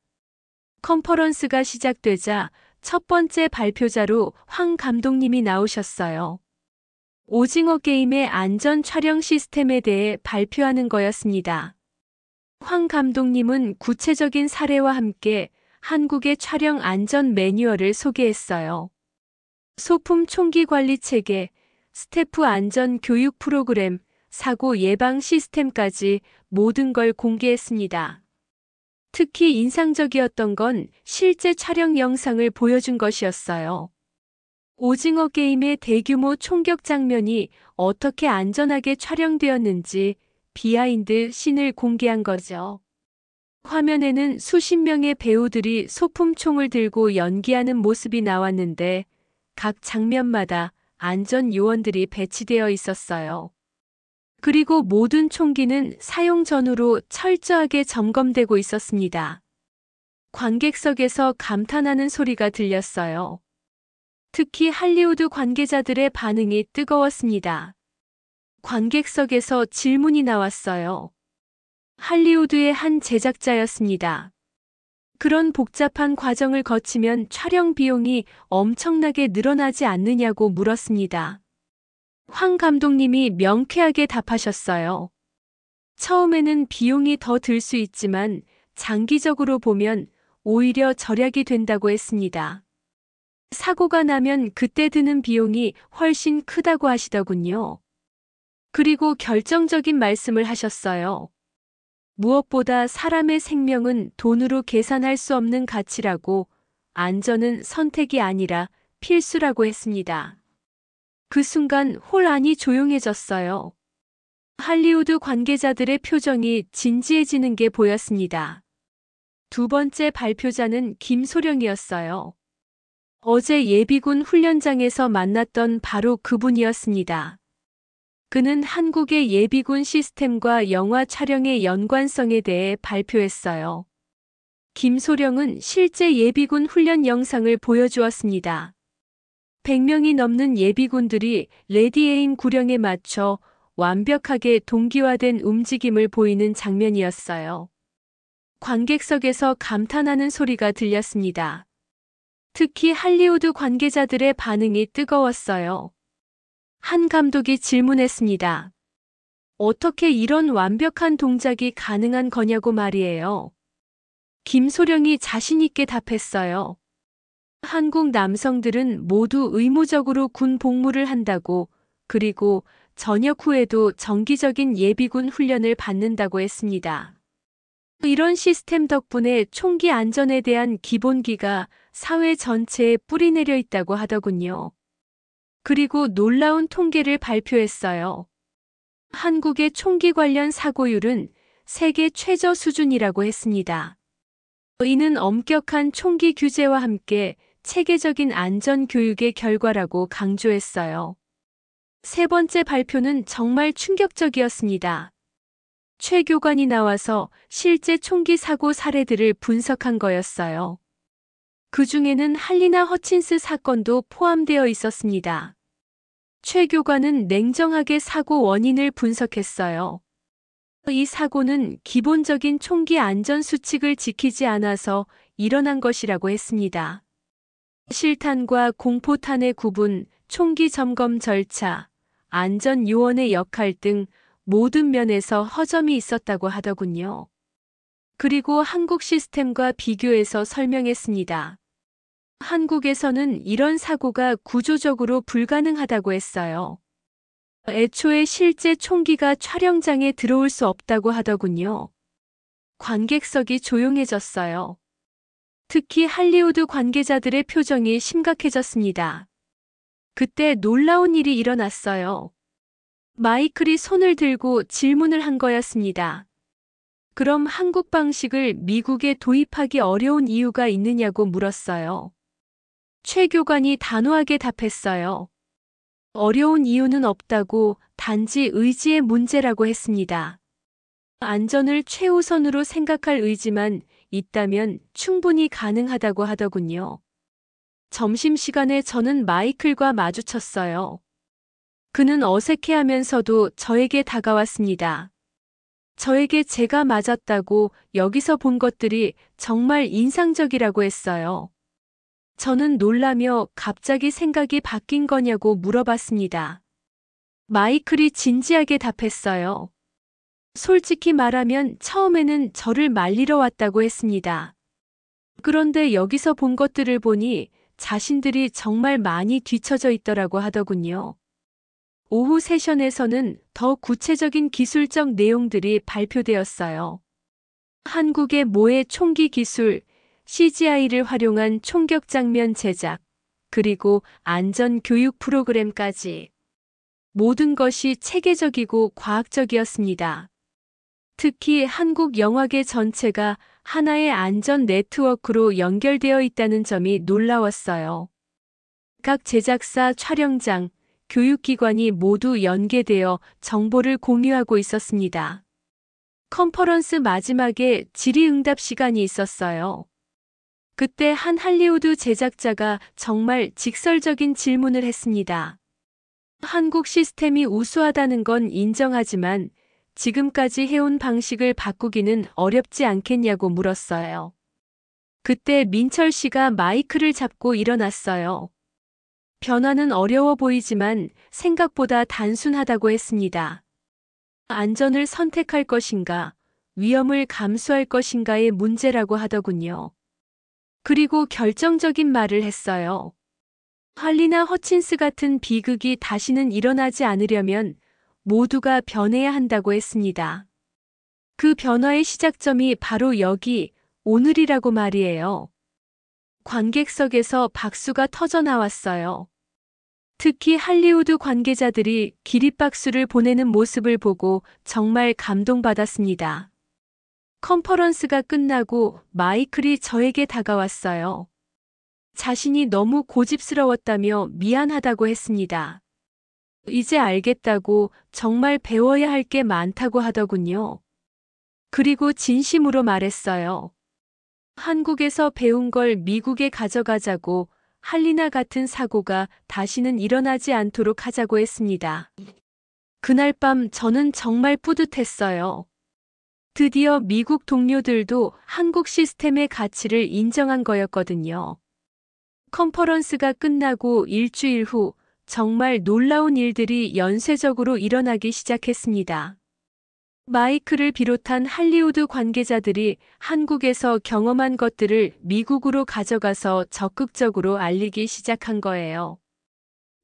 컨퍼런스가 시작되자 첫 번째 발표자로 황 감독님이 나오셨어요. 오징어 게임의 안전 촬영 시스템에 대해 발표하는 거였습니다. 황 감독님은 구체적인 사례와 함께 한국의 촬영 안전 매뉴얼을 소개했어요. 소품 총기 관리 체계, 스태프 안전 교육 프로그램, 사고 예방 시스템까지 모든 걸 공개했습니다. 특히 인상적이었던 건 실제 촬영 영상을 보여준 것이었어요. 오징어 게임의 대규모 총격 장면이 어떻게 안전하게 촬영되었는지 비하인드 씬을 공개한 거죠. 화면에는 수십 명의 배우들이 소품총을 들고 연기하는 모습이 나왔는데 각 장면마다 안전 요원들이 배치되어 있었어요. 그리고 모든 총기는 사용 전후로 철저하게 점검되고 있었습니다. 관객석에서 감탄하는 소리가 들렸어요. 특히 할리우드 관계자들의 반응이 뜨거웠습니다. 관객석에서 질문이 나왔어요. 할리우드의 한 제작자였습니다. 그런 복잡한 과정을 거치면 촬영 비용이 엄청나게 늘어나지 않느냐고 물었습니다. 황 감독님이 명쾌하게 답하셨어요. 처음에는 비용이 더 들 수 있지만 장기적으로 보면 오히려 절약이 된다고 했습니다. 사고가 나면 그때 드는 비용이 훨씬 크다고 하시더군요. 그리고 결정적인 말씀을 하셨어요. 무엇보다 사람의 생명은 돈으로 계산할 수 없는 가치라고, 안전은 선택이 아니라 필수라고 했습니다. 그 순간 홀 안이 조용해졌어요. 할리우드 관계자들의 표정이 진지해지는 게 보였습니다. 두 번째 발표자는 김소령이었어요. 어제 예비군 훈련장에서 만났던 바로 그분이었습니다. 그는 한국의 예비군 시스템과 영화 촬영의 연관성에 대해 발표했어요. 김소령은 실제 예비군 훈련 영상을 보여주었습니다. 100명이 넘는 예비군들이 레디에임 구령에 맞춰 완벽하게 동기화된 움직임을 보이는 장면이었어요. 관객석에서 감탄하는 소리가 들렸습니다. 특히 할리우드 관계자들의 반응이 뜨거웠어요. 한 감독이 질문했습니다. 어떻게 이런 완벽한 동작이 가능한 거냐고 말이에요. 김소령이 자신있게 답했어요. 한국 남성들은 모두 의무적으로 군 복무를 한다고, 그리고 전역 후에도 정기적인 예비군 훈련을 받는다고 했습니다. 이런 시스템 덕분에 총기 안전에 대한 기본기가 사회 전체에 뿌리내려 있다고 하더군요. 그리고 놀라운 통계를 발표했어요. 한국의 총기 관련 사고율은 세계 최저 수준이라고 했습니다. 이는 엄격한 총기 규제와 함께 체계적인 안전 교육의 결과라고 강조했어요. 세 번째 발표는 정말 충격적이었습니다. 최 교관이 나와서 실제 총기 사고 사례들을 분석한 거였어요. 그 중에는 할리나 허친스 사건도 포함되어 있었습니다. 최 교관은 냉정하게 사고 원인을 분석했어요. 이 사고는 기본적인 총기 안전 수칙을 지키지 않아서 일어난 것이라고 했습니다. 실탄과 공포탄의 구분, 총기 점검 절차, 안전 요원의 역할 등 모든 면에서 허점이 있었다고 하더군요. 그리고 한국 시스템과 비교해서 설명했습니다. 한국에서는 이런 사고가 구조적으로 불가능하다고 했어요. 애초에 실제 총기가 촬영장에 들어올 수 없다고 하더군요. 관객석이 조용해졌어요. 특히 할리우드 관계자들의 표정이 심각해졌습니다. 그때 놀라운 일이 일어났어요. 마이클이 손을 들고 질문을 한 거였습니다. 그럼 한국 방식을 미국에 도입하기 어려운 이유가 있느냐고 물었어요. 최 교관이 단호하게 답했어요. 어려운 이유는 없다고, 단지 의지의 문제라고 했습니다. 안전을 최우선으로 생각할 의지만 있다면 충분히 가능하다고 하더군요. 점심시간에 저는 마이클과 마주쳤어요. 그는 어색해하면서도 저에게 다가왔습니다. 저에게 제가 맞았다고, 여기서 본 것들이 정말 인상적이라고 했어요. 저는 놀라며 갑자기 생각이 바뀐 거냐고 물어봤습니다. 마이클이 진지하게 답했어요. 솔직히 말하면 처음에는 저를 말리러 왔다고 했습니다. 그런데 여기서 본 것들을 보니 자신들이 정말 많이 뒤처져 있더라고 하더군요. 오후 세션에서는 더 구체적인 기술적 내용들이 발표되었어요. 한국의 모의 총기 기술, CGI를 활용한 총격 장면 제작, 그리고 안전 교육 프로그램까지. 모든 것이 체계적이고 과학적이었습니다. 특히 한국 영화계 전체가 하나의 안전 네트워크로 연결되어 있다는 점이 놀라웠어요. 각 제작사, 촬영장, 교육기관이 모두 연계되어 정보를 공유하고 있었습니다. 컨퍼런스 마지막에 질의응답 시간이 있었어요. 그때 한 할리우드 제작자가 정말 직설적인 질문을 했습니다. 한국 시스템이 우수하다는 건 인정하지만 지금까지 해온 방식을 바꾸기는 어렵지 않겠냐고 물었어요. 그때 민철 씨가 마이크를 잡고 일어났어요. 변화는 어려워 보이지만 생각보다 단순하다고 했습니다. 안전을 선택할 것인가, 위험을 감수할 것인가의 문제라고 하더군요. 그리고 결정적인 말을 했어요. 할리나 허친스 같은 비극이 다시는 일어나지 않으려면 모두가 변해야 한다고 했습니다. 그 변화의 시작점이 바로 여기, 오늘이라고 말이에요. 관객석에서 박수가 터져 나왔어요. 특히 할리우드 관계자들이 기립박수를 보내는 모습을 보고 정말 감동받았습니다. 컨퍼런스가 끝나고 마이클이 저에게 다가왔어요. 자신이 너무 고집스러웠다며 미안하다고 했습니다. 이제 알겠다고, 정말 배워야 할 게 많다고 하더군요. 그리고 진심으로 말했어요. 한국에서 배운 걸 미국에 가져가자고, 할리나 같은 사고가 다시는 일어나지 않도록 하자고 했습니다. 그날 밤 저는 정말 뿌듯했어요. 드디어 미국 동료들도 한국 시스템의 가치를 인정한 거였거든요. 컨퍼런스가 끝나고 일주일 후 정말 놀라운 일들이 연쇄적으로 일어나기 시작했습니다. 마이클을 비롯한 할리우드 관계자들이 한국에서 경험한 것들을 미국으로 가져가서 적극적으로 알리기 시작한 거예요.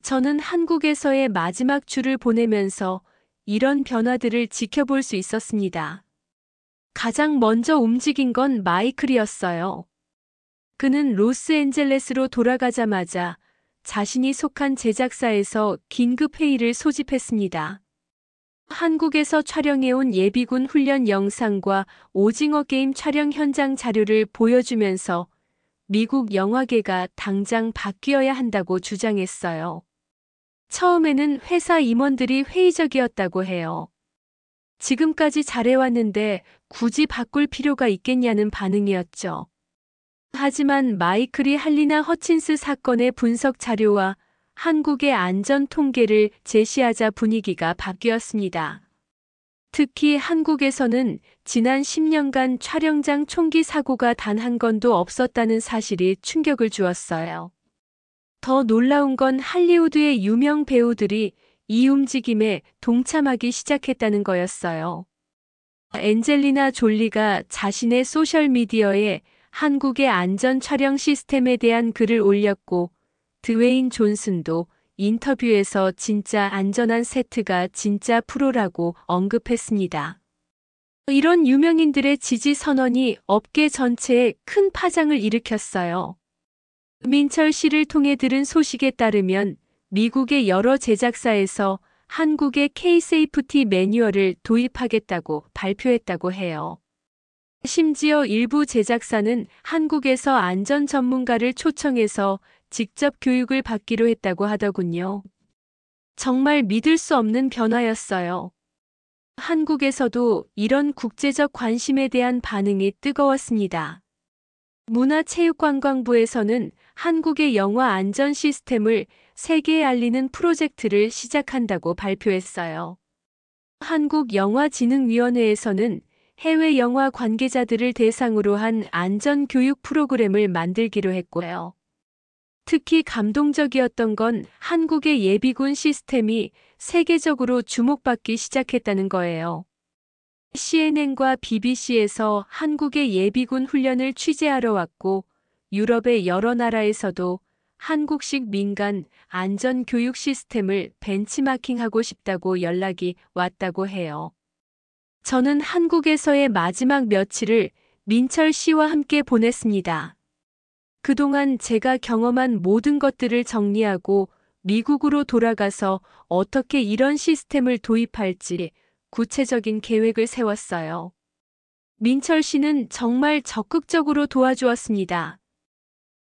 저는 한국에서의 마지막 주를 보내면서 이런 변화들을 지켜볼 수 있었습니다. 가장 먼저 움직인 건 마이클이었어요. 그는 로스앤젤레스로 돌아가자마자 자신이 속한 제작사에서 긴급 회의를 소집했습니다. 한국에서 촬영해온 예비군 훈련 영상과 오징어 게임 촬영 현장 자료를 보여주면서 미국 영화계가 당장 바뀌어야 한다고 주장했어요. 처음에는 회사 임원들이 회의적이었다고 해요. 지금까지 잘해왔는데 굳이 바꿀 필요가 있겠냐는 반응이었죠. 하지만 마이클이 할리나 허친스 사건의 분석 자료와 한국의 안전 통계를 제시하자 분위기가 바뀌었습니다. 특히 한국에서는 지난 10년간 촬영장 총기 사고가 단 한 건도 없었다는 사실이 충격을 주었어요. 더 놀라운 건 할리우드의 유명 배우들이 이 움직임에 동참하기 시작했다는 거였어요. 엔젤리나 졸리가 자신의 소셜미디어에 한국의 안전 촬영 시스템에 대한 글을 올렸고, 드웨인 존슨도 인터뷰에서 진짜 안전한 세트가 진짜 프로라고 언급했습니다. 이런 유명인들의 지지 선언이 업계 전체에 큰 파장을 일으켰어요. 민철 씨를 통해 들은 소식에 따르면 미국의 여러 제작사에서 한국의 K-세이프티 매뉴얼을 도입하겠다고 발표했다고 해요. 심지어 일부 제작사는 한국에서 안전 전문가를 초청해서 직접 교육을 받기로 했다고 하더군요. 정말 믿을 수 없는 변화였어요. 한국에서도 이런 국제적 관심에 대한 반응이 뜨거웠습니다. 문화체육관광부에서는 한국의 영화 안전 시스템을 세계에 알리는 프로젝트를 시작한다고 발표했어요. 한국영화진흥위원회에서는 해외 영화 관계자들을 대상으로 한 안전교육 프로그램을 만들기로 했고요. 특히 감동적이었던 건 한국의 예비군 시스템이 세계적으로 주목받기 시작했다는 거예요. CNN과 BBC에서 한국의 예비군 훈련을 취재하러 왔고, 유럽의 여러 나라에서도 한국식 민간 안전교육 시스템을 벤치마킹하고 싶다고 연락이 왔다고 해요. 저는 한국에서의 마지막 며칠을 민철 씨와 함께 보냈습니다. 그동안 제가 경험한 모든 것들을 정리하고 미국으로 돌아가서 어떻게 이런 시스템을 도입할지 구체적인 계획을 세웠어요. 민철 씨는 정말 적극적으로 도와주었습니다.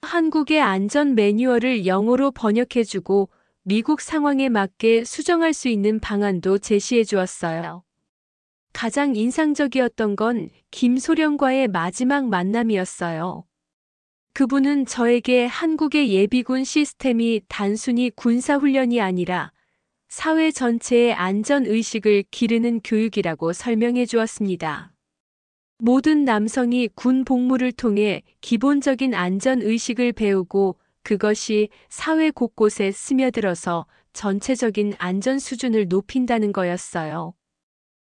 한국의 안전 매뉴얼을 영어로 번역해주고 미국 상황에 맞게 수정할 수 있는 방안도 제시해 주었어요. 가장 인상적이었던 건 김소령과의 마지막 만남이었어요. 그분은 저에게 한국의 예비군 시스템이 단순히 군사훈련이 아니라 사회 전체의 안전의식을 기르는 교육이라고 설명해 주었습니다. 모든 남성이 군 복무를 통해 기본적인 안전의식을 배우고 그것이 사회 곳곳에 스며들어서 전체적인 안전 수준을 높인다는 거였어요.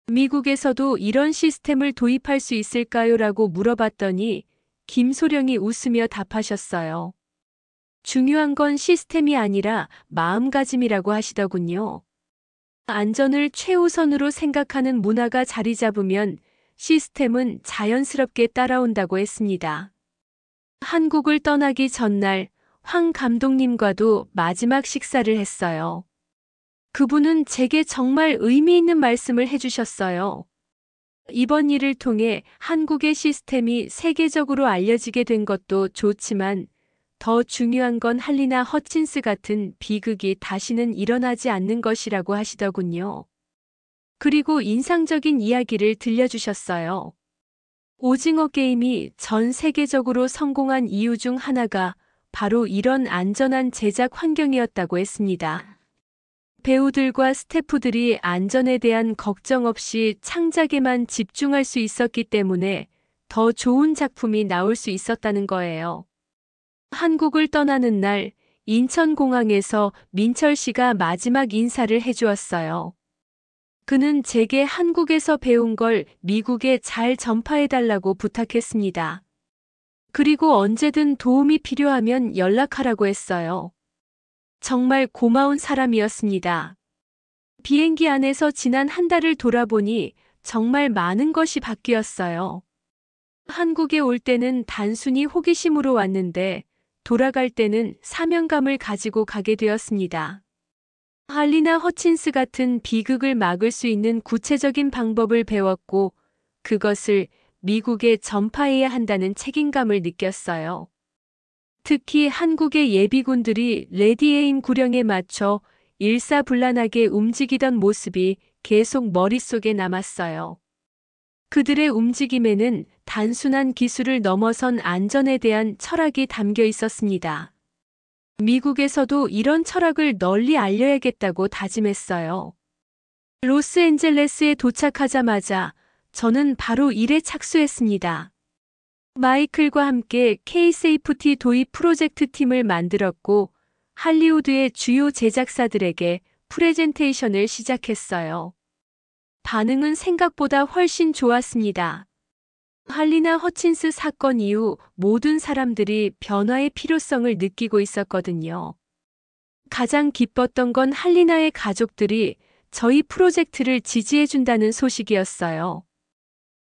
미국에서도 이런 시스템을 도입할 수 있을까요? 라고 물어봤더니 김소령이 웃으며 답하셨어요. 중요한 건 시스템이 아니라 마음가짐이라고 하시더군요. 안전을 최우선으로 생각하는 문화가 자리 잡으면 시스템은 자연스럽게 따라온다고 했습니다. 한국을 떠나기 전날 황 감독님과도 마지막 식사를 했어요. 그분은 제게 정말 의미 있는 말씀을 해주셨어요. 이번 일을 통해 한국의 시스템이 세계적으로 알려지게 된 것도 좋지만 더 중요한 건 할리나 허친스 같은 비극이 다시는 일어나지 않는 것이라고 하시더군요. 그리고 인상적인 이야기를 들려주셨어요. 오징어 게임이 전 세계적으로 성공한 이유 중 하나가 바로 이런 안전한 제작 환경이었다고 했습니다. 배우들과 스태프들이 안전에 대한 걱정 없이 창작에만 집중할 수 있었기 때문에 더 좋은 작품이 나올 수 있었다는 거예요. 한국을 떠나는 날 인천공항에서 민철 씨가 마지막 인사를 해주었어요. 그는 제게 한국에서 배운 걸 미국에 잘 전파해달라고 부탁했습니다. 그리고 언제든 도움이 필요하면 연락하라고 했어요. 정말 고마운 사람이었습니다. 비행기 안에서 지난 한 달을 돌아보니 정말 많은 것이 바뀌었어요. 한국에 올 때는 단순히 호기심으로 왔는데 돌아갈 때는 사명감을 가지고 가게 되었습니다. 할리나 허친스 같은 비극을 막을 수 있는 구체적인 방법을 배웠고 그것을 미국에 전파해야 한다는 책임감을 느꼈어요. 특히 한국의 예비군들이 레디에임 구령에 맞춰 일사불란하게 움직이던 모습이 계속 머릿속에 남았어요. 그들의 움직임에는 단순한 기술을 넘어선 안전에 대한 철학이 담겨 있었습니다. 미국에서도 이런 철학을 널리 알려야겠다고 다짐했어요. 로스앤젤레스에 도착하자마자 저는 바로 일에 착수했습니다. 마이클과 함께 K-세이프티 도입 프로젝트 팀을 만들었고 할리우드의 주요 제작사들에게 프레젠테이션을 시작했어요. 반응은 생각보다 훨씬 좋았습니다. 할리나 허친스 사건 이후 모든 사람들이 변화의 필요성을 느끼고 있었거든요. 가장 기뻤던 건 할리나의 가족들이 저희 프로젝트를 지지해준다는 소식이었어요.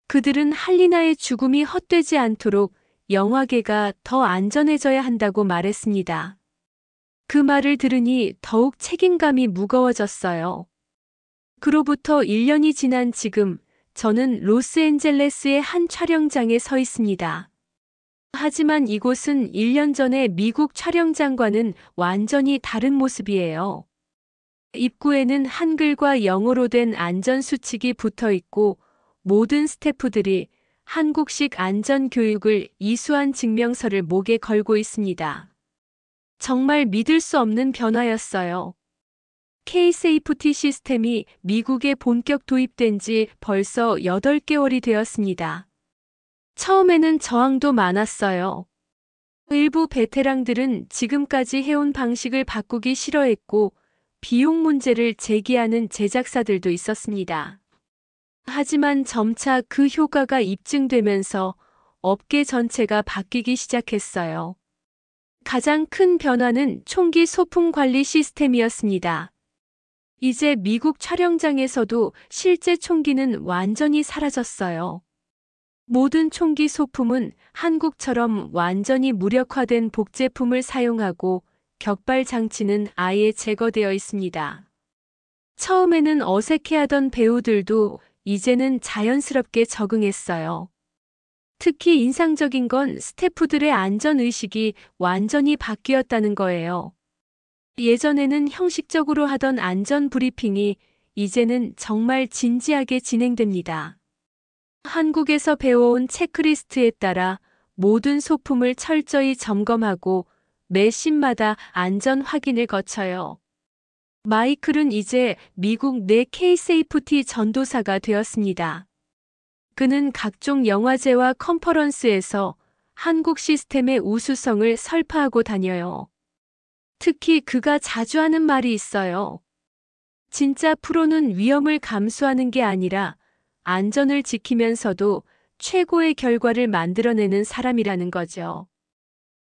그들은 할리나의 죽음이 헛되지 않도록 영화계가 더 안전해져야 한다고 말했습니다. 그 말을 들으니 더욱 책임감이 무거워졌어요. 그로부터 1년이 지난 지금 저는 로스앤젤레스의 한 촬영장에 서 있습니다. 하지만 이곳은 1년 전의 미국 촬영장과는 완전히 다른 모습이에요. 입구에는 한글과 영어로 된 안전수칙이 붙어 있고 모든 스태프들이 한국식 안전교육을 이수한 증명서를 목에 걸고 있습니다. 정말 믿을 수 없는 변화였어요. K-세이프티 시스템이 미국에 본격 도입된 지 벌써 8개월이 되었습니다. 처음에는 저항도 많았어요. 일부 베테랑들은 지금까지 해온 방식을 바꾸기 싫어했고 비용 문제를 제기하는 제작사들도 있었습니다. 하지만 점차 그 효과가 입증되면서 업계 전체가 바뀌기 시작했어요. 가장 큰 변화는 총기 소품 관리 시스템이었습니다. 이제 미국 촬영장에서도 실제 총기는 완전히 사라졌어요. 모든 총기 소품은 한국처럼 완전히 무력화된 복제품을 사용하고 격발 장치는 아예 제거되어 있습니다. 처음에는 어색해하던 배우들도 이제는 자연스럽게 적응했어요. 특히 인상적인 건 스태프들의 안전의식이 완전히 바뀌었다는 거예요. 예전에는 형식적으로 하던 안전 브리핑이 이제는 정말 진지하게 진행됩니다. 한국에서 배워온 체크리스트에 따라 모든 소품을 철저히 점검하고 매 씬마다 안전 확인을 거쳐요. 마이클은 이제 미국 내 K-세이프티 전도사가 되었습니다. 그는 각종 영화제와 컨퍼런스에서 한국 시스템의 우수성을 설파하고 다녀요. 특히 그가 자주 하는 말이 있어요. 진짜 프로는 위험을 감수하는 게 아니라 안전을 지키면서도 최고의 결과를 만들어내는 사람이라는 거죠.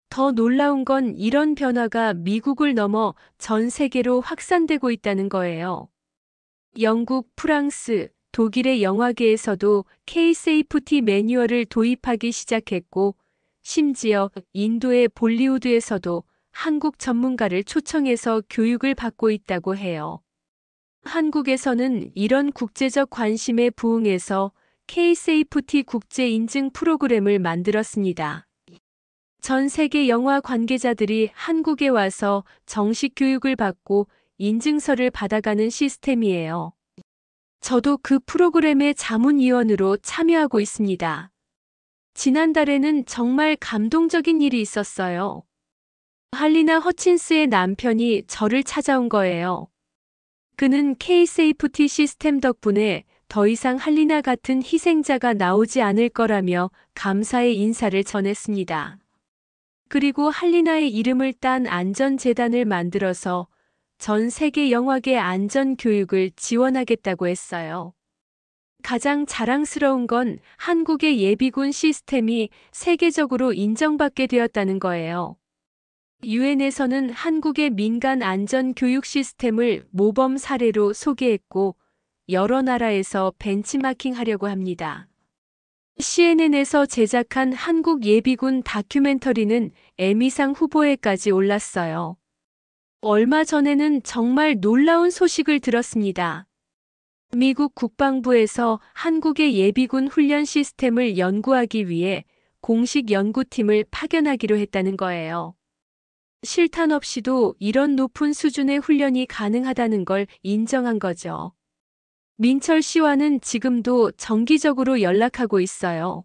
더 놀라운 건 이런 변화가 미국을 넘어 전 세계로 확산되고 있다는 거예요. 영국, 프랑스, 독일의 영화계에서도 K-세이프티 매뉴얼을 도입하기 시작했고 심지어 인도의 볼리우드에서도 한국 전문가를 초청해서 교육을 받고 있다고 해요. 한국에서는 이런 국제적 관심에 부응해서 K-세이프티 국제 인증 프로그램을 만들었습니다. 전 세계 영화 관계자들이 한국에 와서 정식 교육을 받고 인증서를 받아가는 시스템이에요. 저도 그 프로그램의 자문위원으로 참여하고 있습니다. 지난달에는 정말 감동적인 일이 있었어요. 할리나 허친스의 남편이 저를 찾아온 거예요. 그는 K-세이프티 시스템 덕분에 더 이상 할리나 같은 희생자가 나오지 않을 거라며 감사의 인사를 전했습니다. 그리고 할리나의 이름을 딴 안전재단을 만들어서 전 세계 영화계 안전 교육을 지원하겠다고 했어요. 가장 자랑스러운 건 한국의 예비군 시스템이 세계적으로 인정받게 되었다는 거예요. 유엔에서는 한국의 민간 안전 교육 시스템을 모범 사례로 소개했고 여러 나라에서 벤치마킹 하려고 합니다. CNN에서 제작한 한국 예비군 다큐멘터리는 에미상 후보에까지 올랐어요. 얼마 전에는 정말 놀라운 소식을 들었습니다. 미국 국방부에서 한국의 예비군 훈련 시스템을 연구하기 위해 공식 연구팀을 파견하기로 했다는 거예요. 실탄 없이도 이런 높은 수준의 훈련이 가능하다는 걸 인정한 거죠. 민철 씨와는 지금도 정기적으로 연락하고 있어요.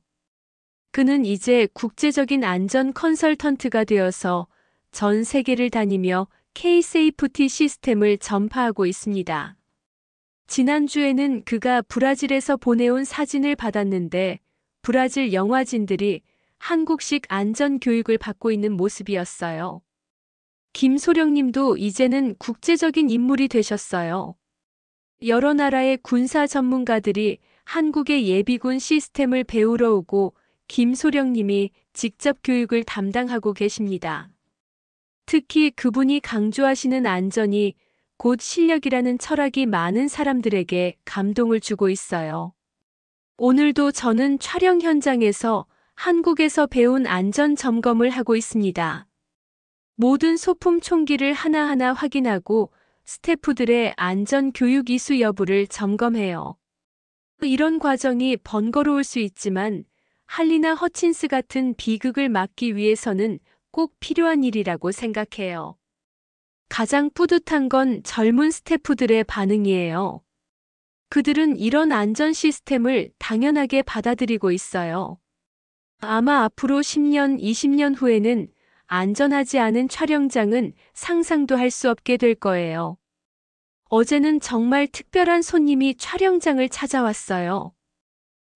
그는 이제 국제적인 안전 컨설턴트가 되어서 전 세계를 다니며 K-세이프티 시스템을 전파하고 있습니다. 지난주에는 그가 브라질에서 보내온 사진을 받았는데 브라질 영화진들이 한국식 안전 교육을 받고 있는 모습이었어요. 김소령 님도 이제는 국제적인 인물이 되셨어요. 여러 나라의 군사 전문가들이 한국의 예비군 시스템을 배우러 오고 김소령 님이 직접 교육을 담당하고 계십니다. 특히 그분이 강조하시는 안전이 곧 실력이라는 철학이 많은 사람들에게 감동을 주고 있어요. 오늘도 저는 촬영 현장에서 한국에서 배운 안전 점검을 하고 있습니다. 모든 소품 총기를 하나하나 확인하고 스태프들의 안전 교육 이수 여부를 점검해요. 이런 과정이 번거로울 수 있지만 할리나 허친스 같은 비극을 막기 위해서는 꼭 필요한 일이라고 생각해요. 가장 뿌듯한 건 젊은 스태프들의 반응이에요. 그들은 이런 안전 시스템을 당연하게 받아들이고 있어요. 아마 앞으로 10년, 20년 후에는 안전하지 않은 촬영장은 상상도 할 수 없게 될 거예요. 어제는 정말 특별한 손님이 촬영장을 찾아왔어요.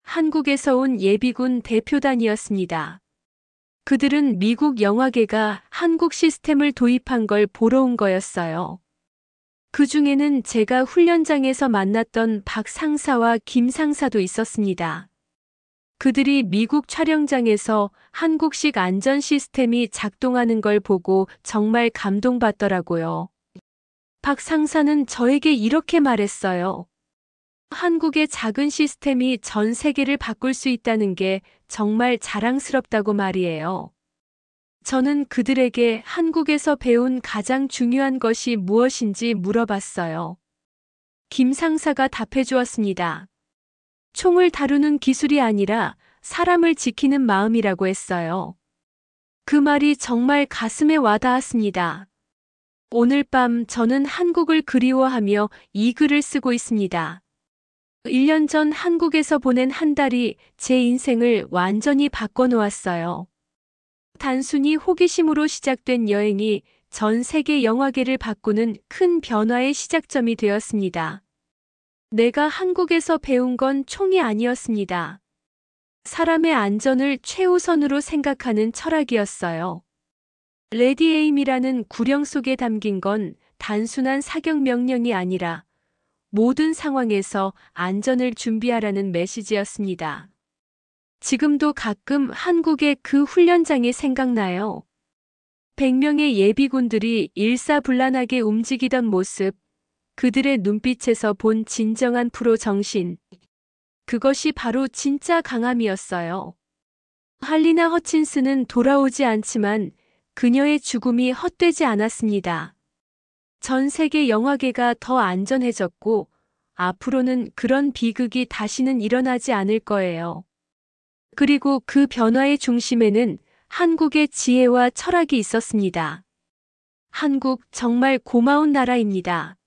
한국에서 온 예비군 대표단이었습니다. 그들은 미국 영화계가 한국 시스템을 도입한 걸 보러 온 거였어요. 그 중에는 제가 훈련장에서 만났던 박 상사와 김 상사도 있었습니다. 그들이 미국 촬영장에서 한국식 안전 시스템이 작동하는 걸 보고 정말 감동받더라고요. 박 상사는 저에게 이렇게 말했어요. 한국의 작은 시스템이 전 세계를 바꿀 수 있다는 게 정말 자랑스럽다고 말이에요. 저는 그들에게 한국에서 배운 가장 중요한 것이 무엇인지 물어봤어요. 김 상사가 답해 주었습니다. 총을 다루는 기술이 아니라 사람을 지키는 마음이라고 했어요. 그 말이 정말 가슴에 와닿았습니다. 오늘 밤 저는 한국을 그리워하며 이 글을 쓰고 있습니다. 1년 전 한국에서 보낸 한 달이 제 인생을 완전히 바꿔놓았어요. 단순히 호기심으로 시작된 여행이 전 세계 영화계를 바꾸는 큰 변화의 시작점이 되었습니다. 내가 한국에서 배운 건 총이 아니었습니다. 사람의 안전을 최우선으로 생각하는 철학이었어요. 레디 에임이라는 구령 속에 담긴 건 단순한 사격 명령이 아니라 모든 상황에서 안전을 준비하라는 메시지였습니다. 지금도 가끔 한국의 그 훈련장이 생각나요. 100명의 예비군들이 일사불란하게 움직이던 모습, 그들의 눈빛에서 본 진정한 프로 정신. 그것이 바로 진짜 강함이었어요. 할리나 허친스는 돌아오지 않지만 그녀의 죽음이 헛되지 않았습니다. 전 세계 영화계가 더 안전해졌고 앞으로는 그런 비극이 다시는 일어나지 않을 거예요. 그리고 그 변화의 중심에는 한국의 지혜와 철학이 있었습니다. 한국 정말 고마운 나라입니다.